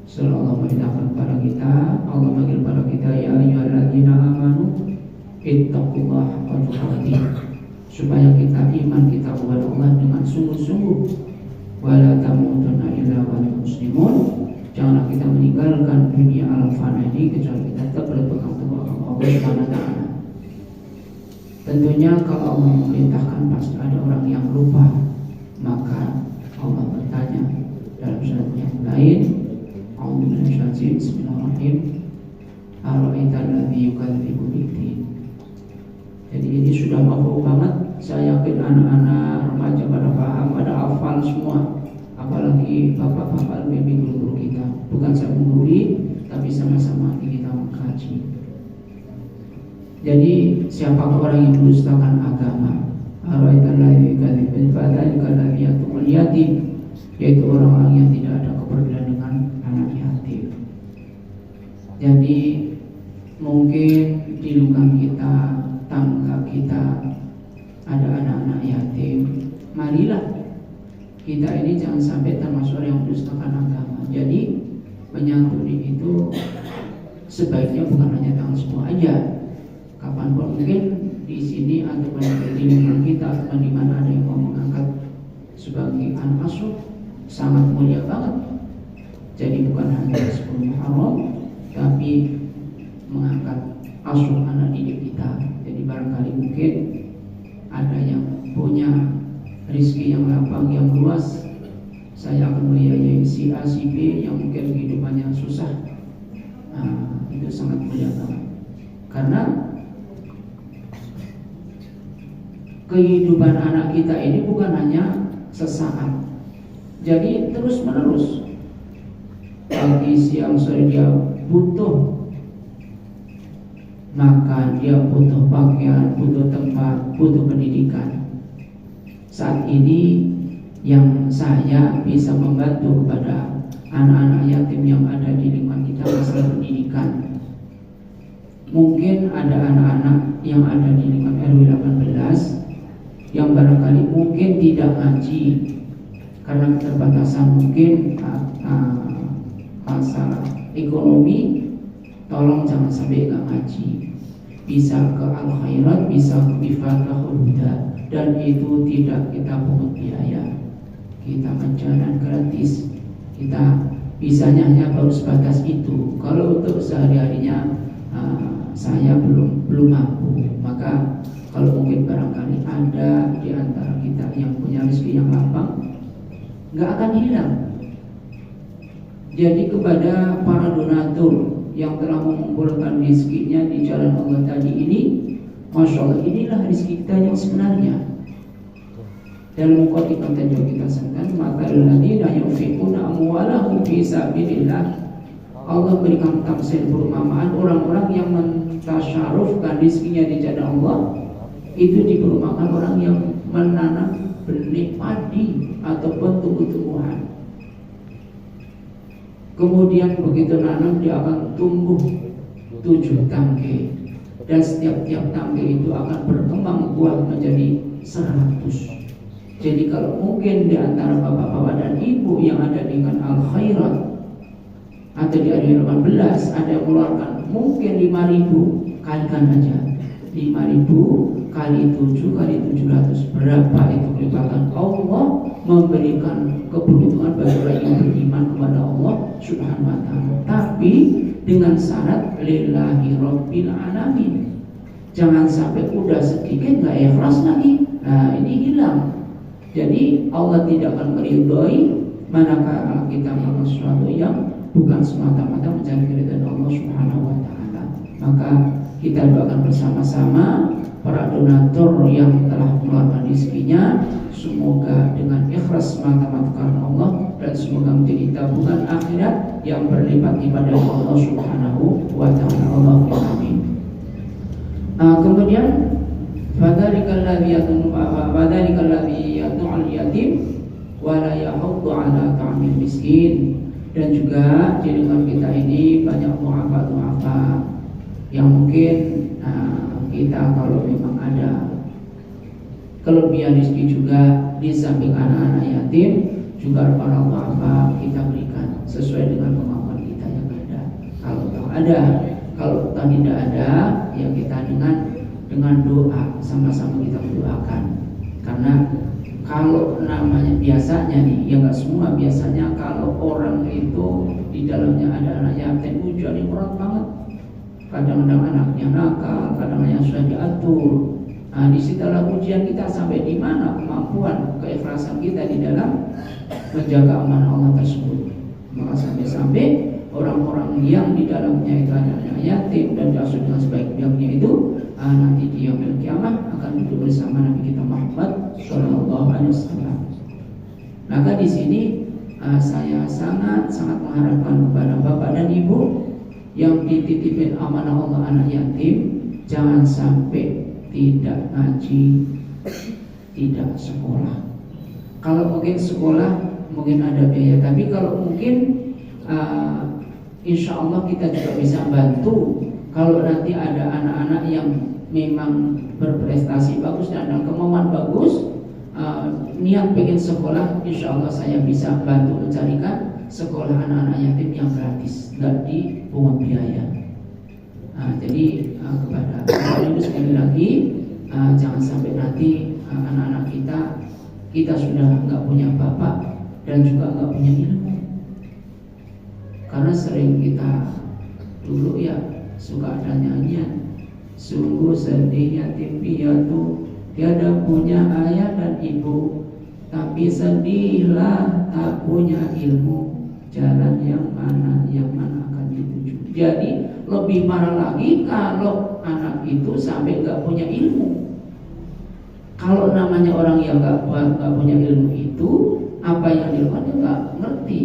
Setelah Allah merintahkan kepada kita, Allah manggil kepada kita, ya ayyuhalladzina amanu ittaqullaha haqqa tuqatih, supaya kita iman kita kepada Allah dengan sungguh-sungguh. Wala tamutunna illa wa antum muslimun, janganlah kita meninggalkan dunia alam fana ini kecuali kita tetap berpegang teguh Allah Subhanahu wa taala. Tentunya kalau Allah memerintahkan pasti ada orang yang lupa, maka Allah bertanya dalam surat yang lain, Bismillahirrahmanirrahim, ara'aital ladzi yukadzibu biddin. Jadi ini sudah mafhum banget. Saya yakin anak-anak remaja pada paham, pada hafal semua. Apalagi bapak-bapak bimbing guru-guru kita. Bukan saya menggurui, tapi sama-sama kita mengkaji. Jadi siapakah orang yang mendustakan agama? Ara'aital ladzi yukadzibu biddin fadzalika alladzi ya'tumul yatim, yaitu orang-orang yang tidak ada kepedulian dengan anak yatim. Jadi mungkin di lingkungan kita, tangga kita ada anak-anak yatim. Marilah kita ini jangan sampai termasuk yang mendustakan agama. Jadi menyantuni itu sebaiknya bukan hanya tangan semua aja. Kapanpun mungkin di sini atau di lingkungan kita atau di mana ada yang mau mengangkat sebagai anak asuh, sangat mulia banget. Jadi bukan hanya 10 Muharram, tapi mengangkat asuh anak didik kita. Jadi barangkali mungkin ada yang punya rezeki yang lapang, yang luas, saya akan melihat si A, si B yang mungkin kehidupannya susah. Itu sangat mulia banget. Karena kehidupan anak kita ini bukan hanya sesaat, jadi terus menerus. Pagi, siang, sore dia butuh makan, dia butuh pakaian, butuh tempat, butuh pendidikan. Saat ini yang saya bisa membantu kepada anak-anak yatim yang ada di lingkungan kita masalah pendidikan. Mungkin ada anak-anak yang ada di lingkungan RW 18 yang barangkali mungkin tidak ngaji karena keterbatasan mungkin masalah ekonomi. Tolong jangan sampai gak ngaji, bisa ke Al-Khairat, bisa ke Miftahul Huda, dan itu tidak kita pungut biaya, kita jalan gratis. Kita bisanya hanya baru sebatas itu. Kalau untuk sehari-harinya saya belum mampu. Maka kalau mungkin barangkali ada di antara kita yang punya rezeki yang lapang, nggak akan hilang. Jadi kepada para donatur yang telah mengumpulkan rezekinya di jalan Allah tadi ini, Masya Allah, inilah rezeki kita yang sebenarnya. Dalam Muqaddimah tadi kita sampaikan, matalul ladzina yunfiquna amwalahum fi sabilillah. Allah berikan tafsir perumpamaan orang-orang yang mentasyarufkan rezekinya di jalan Allah, itu diperumpakan orang yang menanam benih padi ataupun tumbuh-tumbuhan. Kemudian begitu nanam dia akan tumbuh 7 tangkai, dan setiap tangkai itu akan berkembang buah menjadi 100. Jadi kalau mungkin di antara bapak-bapak dan ibu yang ada dengan Al-Khairat atau di RW 18 ada yang mengeluarkan mungkin 5.000, kalikan aja 5.000 kali 7 kali 700, berapa itu kelipatan? Allah memberikan keberuntungan bagi orang yang beriman kepada Allah Subhanahu wa ta'ala, tapi dengan syarat lillahi rabbil alamin. Jangan sampai udah sedikit nggak ikhlas lagi, nah ini hilang. Jadi Allah tidak akan meridhoi manakala kita melakukan sesuatu yang bukan semata-mata mencari keridhaan Allah Subhanahu wa ta'ala. Maka kita doakan bersama-sama para donatur yang telah mengeluarkan rezekinya, semoga dengan ikhlas semata-mata karena Allah, dan semoga menjadi tabungan akhirat yang berlipat-lipat dari Allah Subhanahu wa ta'ala. Allahumma amin. Kemudian fadzalikal ladzi yad'ul yatim wa la yahuddu ala ta'amil miskin. Dan juga di lingkungan kita ini banyak du'afa yang mungkin kita kalau memang ada kelebihan rezeki juga di samping anak-anak yatim, juga para du'afa kita berikan sesuai dengan kemampuan kita yang ada. Kalau ada, kalau tidak ada, ya kita dengan doa sama-sama kita mendoakan. Karena kalau namanya biasanya nih, ya nggak semua, biasanya kalau orang itu di dalamnya ada anak yatim, ujiannya berat banget. Kadang-kadang anaknya nakal, kadang-kadang sudah diatur. Nah, disitulah ujian kita sampai di mana kemampuan, keikhlasan kita di dalam menjaga amanah Allah tersebut. Maka sampai-sampai orang-orang yang di dalamnya itu ada anak yatim dan diasuh dengan sebaik-baiknya itu, nanti di yaumil kiamah akan duduk bersama Nabi kita Muhammad Shallallahu Alaihi Wasallam. Maka di sini saya sangat mengharapkan kepada bapak dan ibu yang dititipin amanah Allah anak yatim, jangan sampai tidak ngaji, tidak sekolah. Kalau mungkin sekolah mungkin ada biaya, tapi kalau mungkin insya Allah kita juga bisa bantu. Kalau nanti ada anak-anak yang memang berprestasi bagus dan ada kemauan bagus, niat pengen sekolah, insya Allah saya bisa bantu mencarikan sekolah anak-anak yatim yang gratis, nggak dipungut biaya. Jadi kepada ibu sekali lagi, jangan sampai nanti anak-anak kita sudah nggak punya bapak dan juga nggak punya ilmu. Karena sering kita dulu ya suka ada nyanyian, sungguh sedih yatim piatu tiada punya ayah dan ibu, tapi sedihlah tak punya ilmu, jalan yang mana akan dituju. Jadi lebih marah lagi kalau anak itu sampai nggak punya ilmu. Kalau namanya orang yang nggak punya ilmu itu, apa yang dilakukan dia nggak ngerti.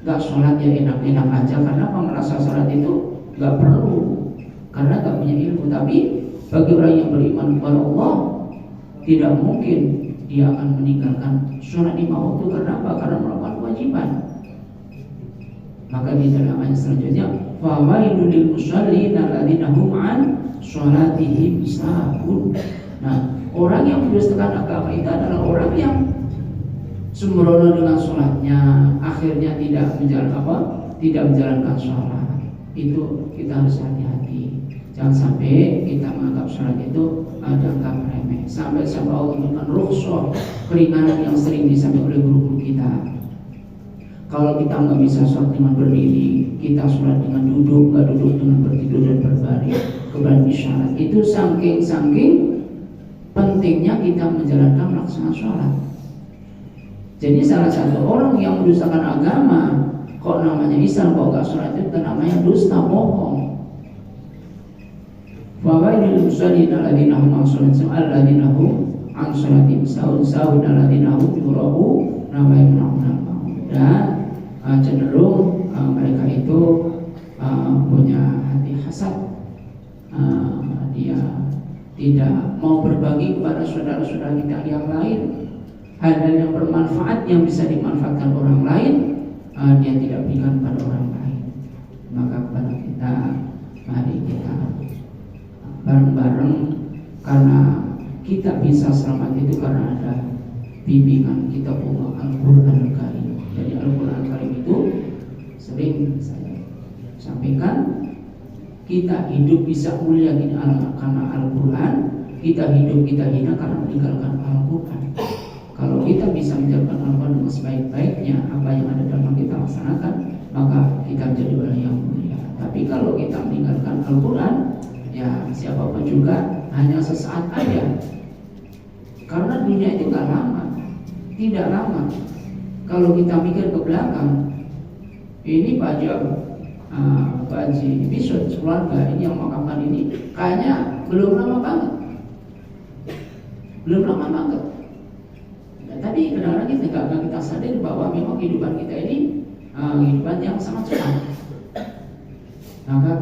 Nggak sholat ya enak-enak aja, karena merasa sholat itu nggak perlu, karena nggak punya ilmu. Tapi bagi orang yang beriman kepada Allah, tidak mungkin dia akan meninggalkan sholat 5 waktu. Karena apa? Karena melakukan kewajiban. Maka di dalam ayat selanjutnya, fawailul lil musallin alladzina hum an sholatihim sahun. Nah, orang yang mendustakan agama itu adalah orang yang sembrono dengan sholatnya, akhirnya tidak menjalankan sholat. Itu kita harus hati-hati. Jangan sampai kita menganggap sholat itu dianggap remeh. Sampai Allah memberikan rukhsah, keringanan yang sering disampaikan oleh guru-guru kita. Kalau kita nggak bisa sholat dengan berdiri, kita sholat dengan duduk, nggak duduk dengan bertidur dan berbaring, kemudian isyarat. Itu saking pentingnya kita menjalankan melaksanakan sholat. Jadi salah satu orang yang mendustakan agama, kok namanya Islam, kok gak sholat, itu namanya dusta, bohong. Fawailul musallin alladzina hum an sholatihim alladzina hum an sholatihim sahun alladzina hum yura'u namanya menang. Dan cenderung mereka itu punya hati hasad. Dia tidak mau berbagi kepada saudara-saudara kita yang lain. Hal-hal yang bermanfaat yang bisa dimanfaatkan orang lain, dia tidak berikan kepada orang lain. Maka kepada kita, mari kita bareng-bareng, karena kita bisa selamat itu karena ada bimbingan kita punya Al-Quran Al-Karim. Jadi Al-Quran Al-Karim itu sering saya sampaikan, Kita hidup bisa mulia karena Al-Quran, kita hidup kita hina karena meninggalkan Al-Quran. Kalau kita bisa menjalankan Al-Quran dengan sebaik-baiknya, apa yang ada dalam kita laksanakan, maka kita menjadi orang yang mulia. Tapi kalau kita meninggalkan Al-Quran, ya siapapun juga hanya sesaat aja. Karena dunia itu gak lama, tidak lama. Kalau kita mikir ke belakang, ini pajak Haji episode keluarga ini yang makamkan ini kayaknya belum lama banget, tapi kadang-kadang kita sadar bahwa memang kehidupan kita ini kehidupan yang sangat cepat. Maka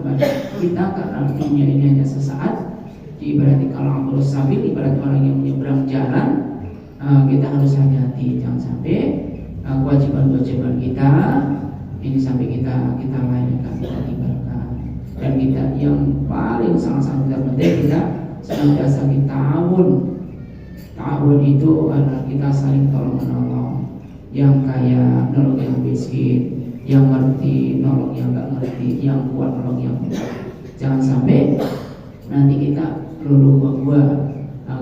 kita karena dunia ini hanya sesaat, ibarat kalau Abdul Sabil, ibarat orang yang menyeberang jalan, kita harus hati-hati jangan sampai kewajiban-kewajiban kita ini sampai kita lalaikan, kita tinggalkan. Dan kita yang paling sangat-sangat penting, kita senantiasa kita ta'awun itu adalah kita saling tolong menolong. Yang kaya nolong yang miskin, yang ngerti nolong yang gak ngerti, yang kuat nolong yang kuat. Jangan sampai nanti kita lulu gua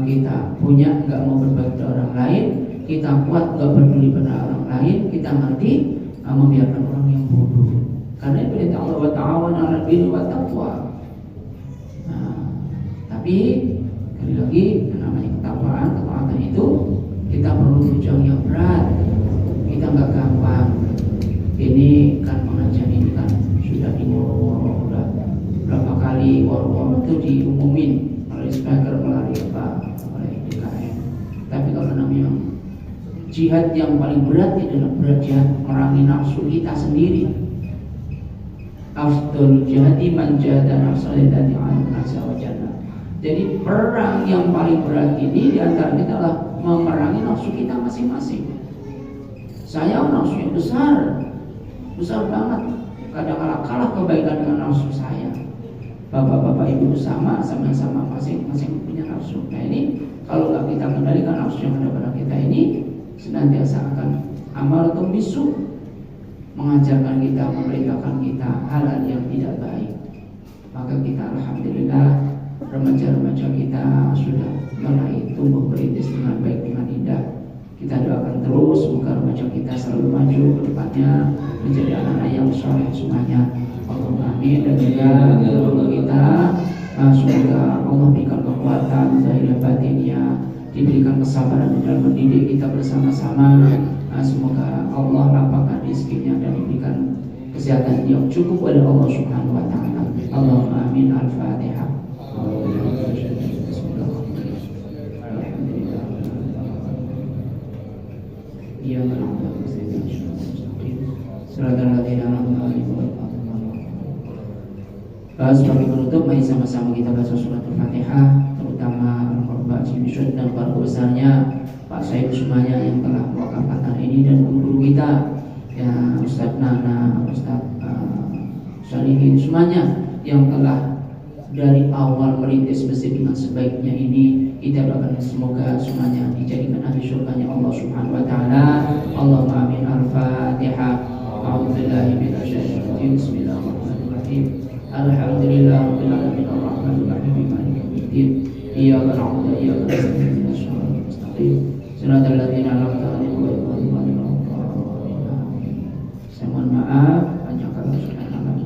kita punya gak mau berbagi pada orang lain, kita kuat gak peduli pada orang lain, kita ngerti membiarkan orang yang bodoh. Karena perintah Allah wa ta'awanu 'alal birri wat taqwa. Tapi sekali lagi namanya ketaatan itu kita perlu berjuang yang berat. Kita nggak gampang. Ini kan pengajian ini kan sudah diworo-woro, udah berapa kali woro-woro itu diumumin melalui speaker, melalui DKM. Tapi kalau namanya jihad yang paling berat adalah berat jihad merangi nafsu kita sendiri. Afdal jihadi man jahada nafsahu allati 'ala wa jannah. Jadi perang yang paling berat ini diantara kita adalah memerangi nafsu kita masing-masing. Saya nafsunya besar banget. Kadang-kadang kalah kebaikan dengan nafsu saya. Bapak-bapak ibu sama-sama masing-masing punya nafsu. Nah ini kalau nggak kita kendalikan nafsu yang ada pada kita ini, senantiasa akan amaratum bisu, mengajarkan kita, memerintahkan kita hal-hal yang tidak baik. Maka kita alhamdulillah remaja-remaja kita sudah mulai tumbuh berintis dengan baik, dengan indah. Kita doakan terus semoga remaja kita selalu maju ke depannya menjadi anak-anak yang soleh semuanya. Allahumma amin. Dan juga untuk kita semoga Allah berikan kekuatan zahir batinnya, diberikan kesabaran di dalam mendidik kita bersama-sama. Semoga Allah lapangkan rezekinya dan diberikan kesehatan yang cukup oleh Allah Subhanahu wa taala. Allahumma amin. Al-Fatihah. Sebagai penutup, mari sama-sama kita baca surat Al-Fatihah, terutama Al-Qurba Cimisud dan keluarga besarnya Pak Said semuanya yang telah mewakafkan ini, dan guru kita ya Ustadz Nana, Ustadz Salihin semuanya yang telah dari awal merintis masjid dengan sebaiknya ini. Kita doakan semoga semuanya dijadikan ahli surganya Allah Subhanahu wa taala. Allahumma amin. Al-Fatihah. A'udzubillahi minasyaitonir rajim. Bismillahirrahmanirrahim. Alhamdulillahirabbil alamin arrahmanir rahim maliki yaumiddin. Iyyaka na'budu wa iyyaka nasta'in ihdinas siratal mustaqim. Shiratal ladzina an'amta 'alaihim ghairil maghdubi 'alaihim. Saya mohon maaf banyak kalau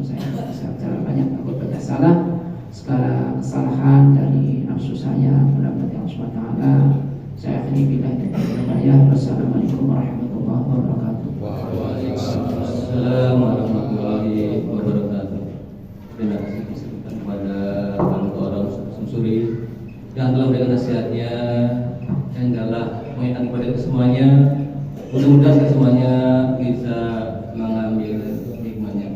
saya banyak takut baca salah. Segala kesalahan dari nafsu saya mendapat yang SWT. Saya akhiri bila hidayah. Wassalamualaikum warahmatullahi wabarakatuh. Waalaikumsalam warahmatullahi wabarakatuh. Terima kasih kepada Kang Orang Sumsuri yang telah memberikan nasihatnya, yang telah mengingatkan kepada kita semuanya. Mudah-mudahan kita semuanya bisa mengambil hikmahnya.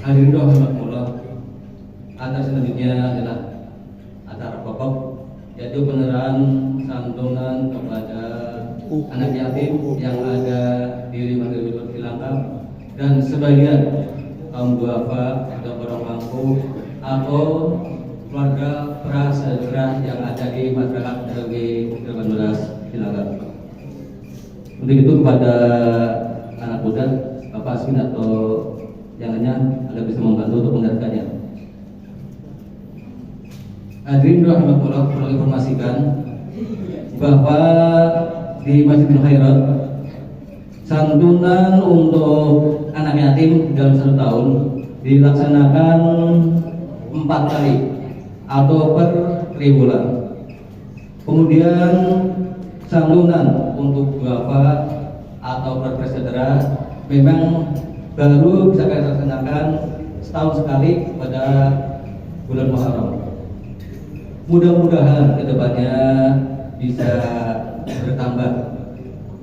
Hadirin rahmatullah. Atas selanjutnya adalah acara pokok, yaitu penyerahan santunan kepada anak yatim yang ada di Lima Cilangkap dan sebagian kaum duafa atau orang mampu atau keluarga prasejahtera yang ada di masyarakat RW 18 Cilangkap. Untuk itu kepada anak muda, Bapak Asmin atau yang lainnya agar bisa membantu untuk mendatangkannya. Hadirin rahimakumullah, perlu informasikan bahwa di Masjidil Khairat santunan untuk anak yatim dalam 1 tahun dilaksanakan 4 kali atau per triwulan. Kemudian santunan untuk bapak atau bersaudara memang baru bisa kita laksanakan setahun sekali pada bulan Muharram. Mudah-mudahan kedepannya bisa bertambah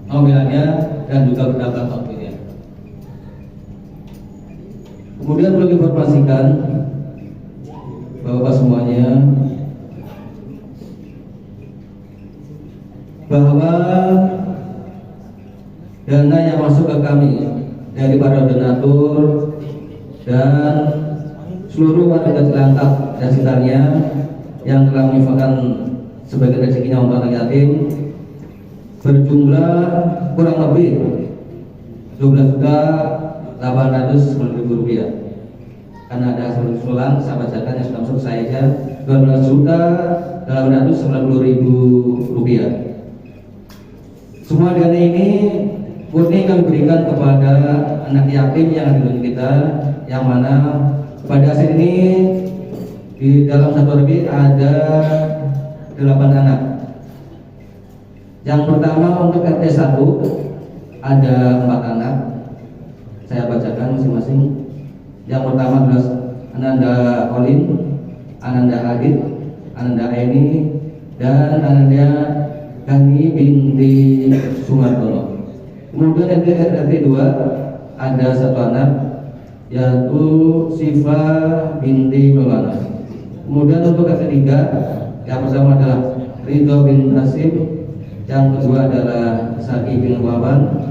nominalnya dan juga bertambah waktunya. Kemudian perlu informasikan Bapak semuanya bahwa dana yang masuk ke kami dari para donatur dan seluruh warga Cilangkap dan sekitarnya yang telah menginfakkan sebagai rezekinya untuk anak yatim berjumlah kurang lebih 12.890.000 rupiah. Karena ada usulan saya bacakan yang sudah masuk saya aja 12.890.000 rupiah. Semua dana ini murni kami berikan kepada anak yatim yang ada di kita, yang mana pada saat ini di dalam satu RP ada 8 anak. Yang pertama untuk RT 1 ada 4 anak. Saya bacakan masing-masing. Yang pertama adalah Ananda Olin, Ananda Adit, Ananda Eni, dan Ananda Gani binti Sumartono. Kemudian RT 2 ada 1 anak yaitu Siva binti Maulana. Kemudian untuk RT 3 yang pertama adalah Ridho bin Hasim, yang kedua adalah Saki bin Wawan,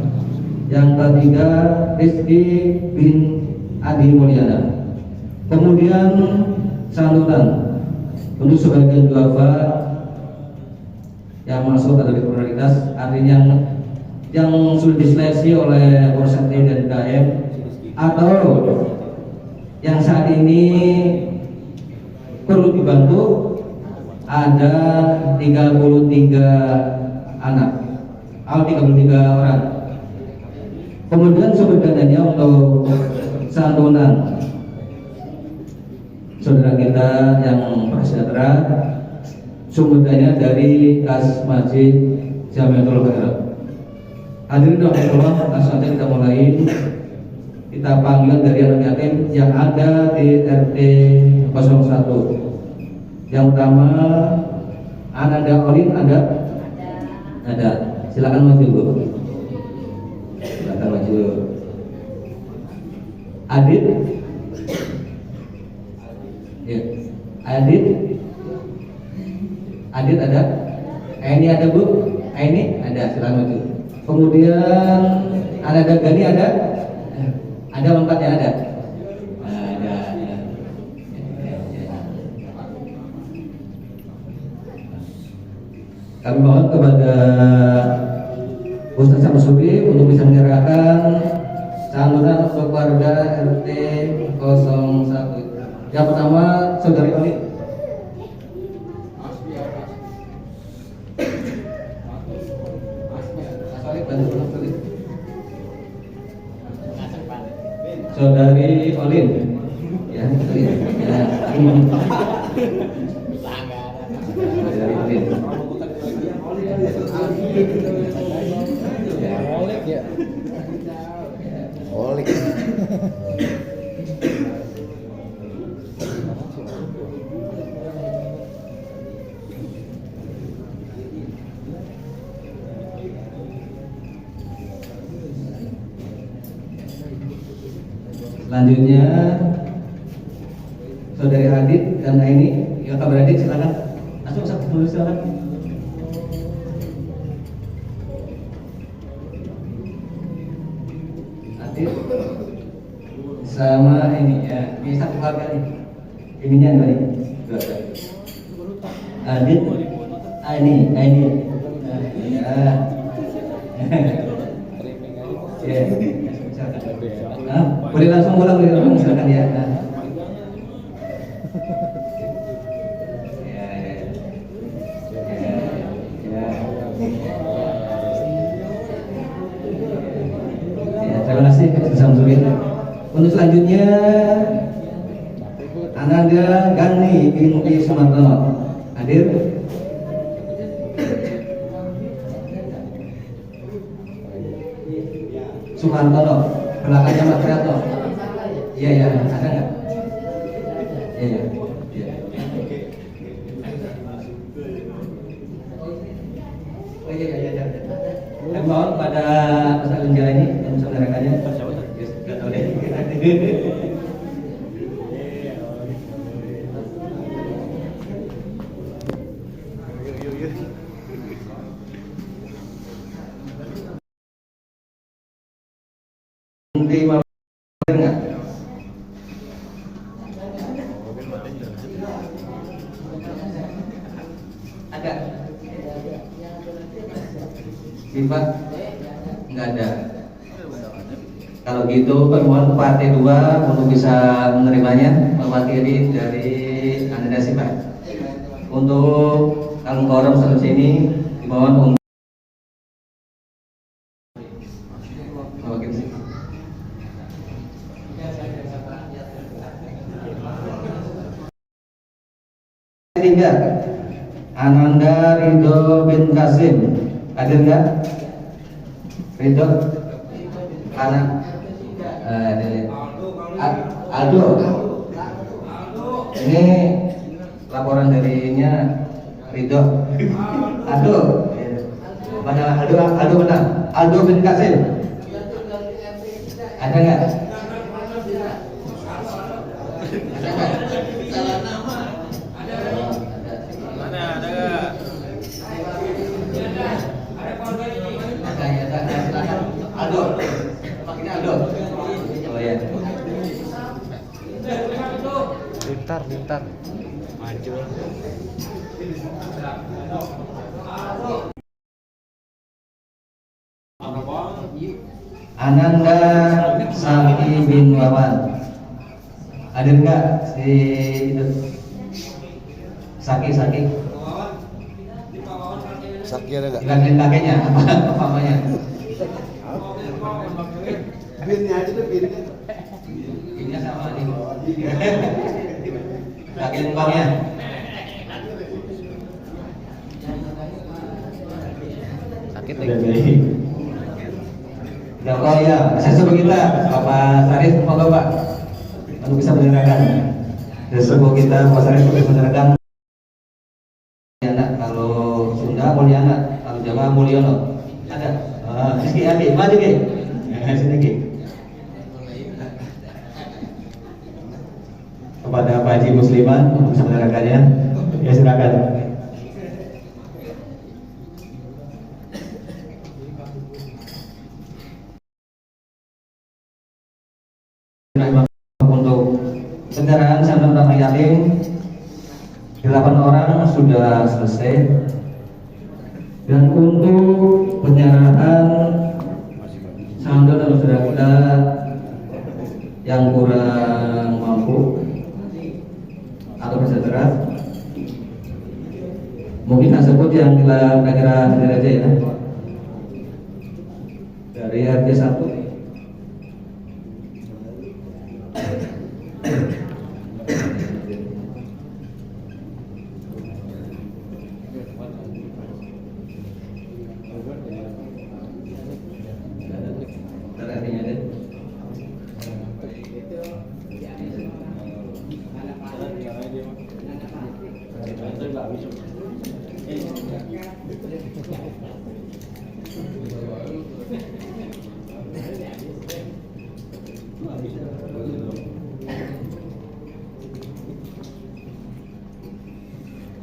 yang ketiga Rizky bin Adi Mulyana. Kemudian santunan untuk sebagian duafa yang masuk kategori prioritas, artinya yang sudah diseleksi oleh Polsek dan KM atau yang saat ini perlu dibantu ada 33 anak atau 33 orang. Kemudian sumber dananya untuk santunan saudara kita yang prasejahtera, sumber dana dari Kas Masjid Jamiatul Khairat. Hadirin rahmatullah, langsung saja kita mulai. Kita panggil dari anak yatim yang ada di RT 01. Yang pertama Ananda Olin ada? Ada. Silakan maju Bu. Silakan maju. Adit? Ya. Adit? Adit ada? Ini ada Bu? Ini ada. Silakan maju. Kemudian Ananda Gani ada? Ada lompatnya ada? Ada. Kami mohon kepada Ustaz Samsuri untuk bisa menyerahkan santunan untuk warga RT 01. Yang pertama Saudari Oli. Saudari Olin. Ya, Olin. Ya. Saudari Olin. Ya. Olik. Selanjutnya Saudari Adit dan Aini. Ya, kabar Adit silakan. Langsung dulu silakan. Adit sama ini ya, ini satu keluarga nih. Ininya dua nih. Dua. Adit, Aini. Ya. Ya. Boleh langsung silakan ya. Ya. terima kasih Pak Samsudin. Untuk selanjutnya Ananda Gani binti Sumartono hadir. Sumartono, belakangnya Mas Priatno. Iya ya, ada nggak? Iya. Oh iya. Saya mohon pada Mas Alinjala ini yang saudarakannya. Yes, nggak tahu deh. Nanti mau nggak? Ada? Sifat? Nggak ada. Kalau gitu permohon partai 2 untuk bisa menerimanya mewakili dari Anda Sifat. Untuk Kang Korom seterusnya ini dimohon untuk mewakili Sifat. Tiga, Ananda Ridho bin Kasim, hadir nggak? Ridho, anak, Aldo. Ini laporan darinya Ridho. Aldo, mana Aldo mana? Aldo bin Kasim, ada nggak? Aldo, makin Aldo. Oh ya. Lintar maju. Ananda Saki bin Wawan, hadir nggak si itu? Saki Ada nggak? Dipanggilin kakeknya apa namanya? Binnya aja tuh binnya. Binnya sama nih. Kakek engkongnya. Sakit lagi. Oh ya, sesepuh kita Bapak Sarif, mau Bapak untuk bisa menerangkan. Sesepuh kita Bapak Sarif untuk menerangkan. Anak kalau Sunda Mulyana, kalau Jawa Mulyono. Ada. Rizky Adi, maju Ki. Sini Ki. Kepada Pak Haji Musliman untuk bisa menerangkannya. Ya silakan. Untuk kendaraan Sandang Ramayaling 8 orang sudah selesai, dan untuk penyerahan saldo dan saudara kita yang kurang mampu atau bersederas, mungkin saya sebut yang kira-kira hadir aja ya, dari RT 1.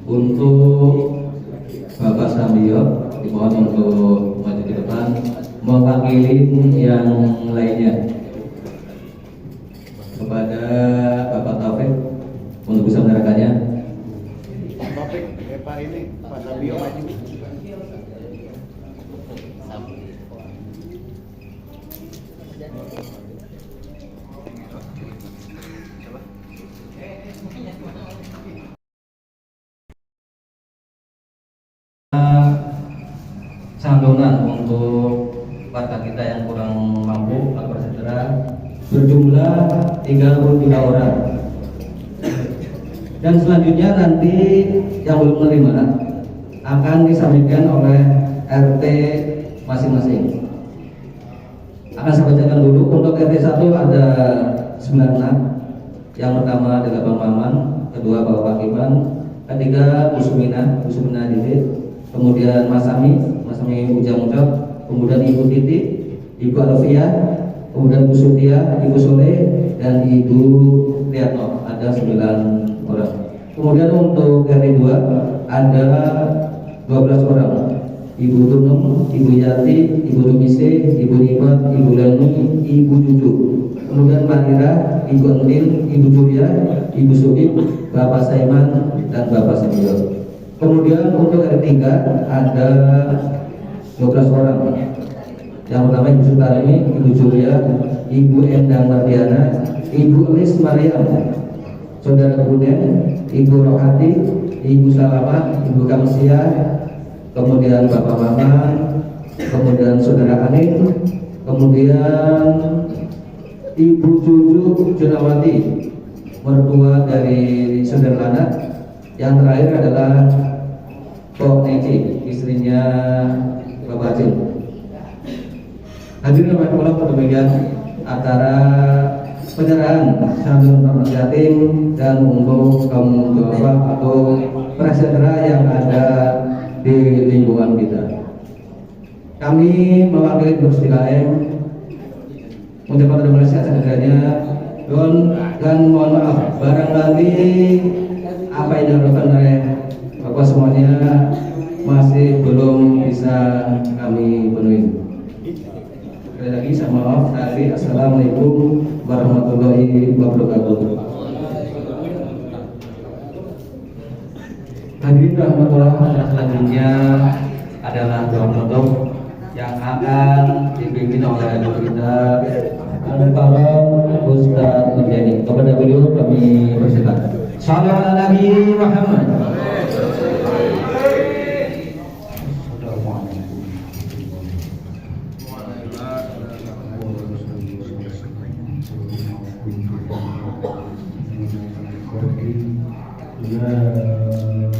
Untuk Bapak Samio dimohon untuk maju ke depan mewakili yang lainnya. Kepada Bapak Taufik untuk bisa menerangkannya. Topik Pak ini Pak Sabio maju. Santunan untuk warga kita yang kurang mampu atau saudara berjumlah 33 orang. Dan selanjutnya nanti yang belum menerima akan disampaikan oleh RT masing-masing. Akan saya bacakan dulu. Untuk RT 1 ada 9 anak. Yang pertama adalah Bang Maman, kedua Bapak Iman, ketiga Bu Sumina Didit, kemudian Mas Ami Ujang Ucap, kemudian Ibu Titi, Ibu Alofia, kemudian Bu Sutia, Ibu Soleh, dan Ibu Triatno. Ada 9 orang. Kemudian untuk RT 2 ada 12 orang. Ibu Tunung, Ibu Yati, Ibu Tumise, Ibu Nimat, Ibu Leni, Ibu Cucu. Kemudian Pak Ira, Ibu Entin, Ibu Julia, Ibu Subib, Bapak Saiman, dan Bapak Senior. Kemudian untuk RT 3 ada 12 orang. Yang pertama Ibu Sutarmi, Ibu Julia, Ibu Endang Mardiana, Ibu Elis Mariam, Saudara Bunen, Ibu Rohati, Ibu Salamah, Ibu Kamsia, kemudian Bapak Maman, kemudian Saudara Anin, kemudian Ibu Cucu Junawati, mertua dari Saudara Lana. Yang terakhir adalah Kok Neci, istrinya Bapak Acil. Hadirin rahimahullah, demikian acara penyerahan santunan Rahmat Yatim dan untuk kaum bapak atau prasejahtera yang ada di lingkungan kita. Kami mewakili Pengurus DKM mengucapkan terima kasih atas kehadirannya dan mohon maaf barangkali apa yang dilakukan oleh bapak semuanya masih belum bisa kami penuhi. Sekali lagi saya maaf. Assalamualaikum warahmatullahi wabarakatuh. Hadirin rahmatullah, selanjutnya adalah doa penutup yang akan dipimpin oleh guru kita Al-Falah Ustaz Nurjani. Kepada beliau kami persilakan. Shallallahu ala Nabi Muhammad. Ya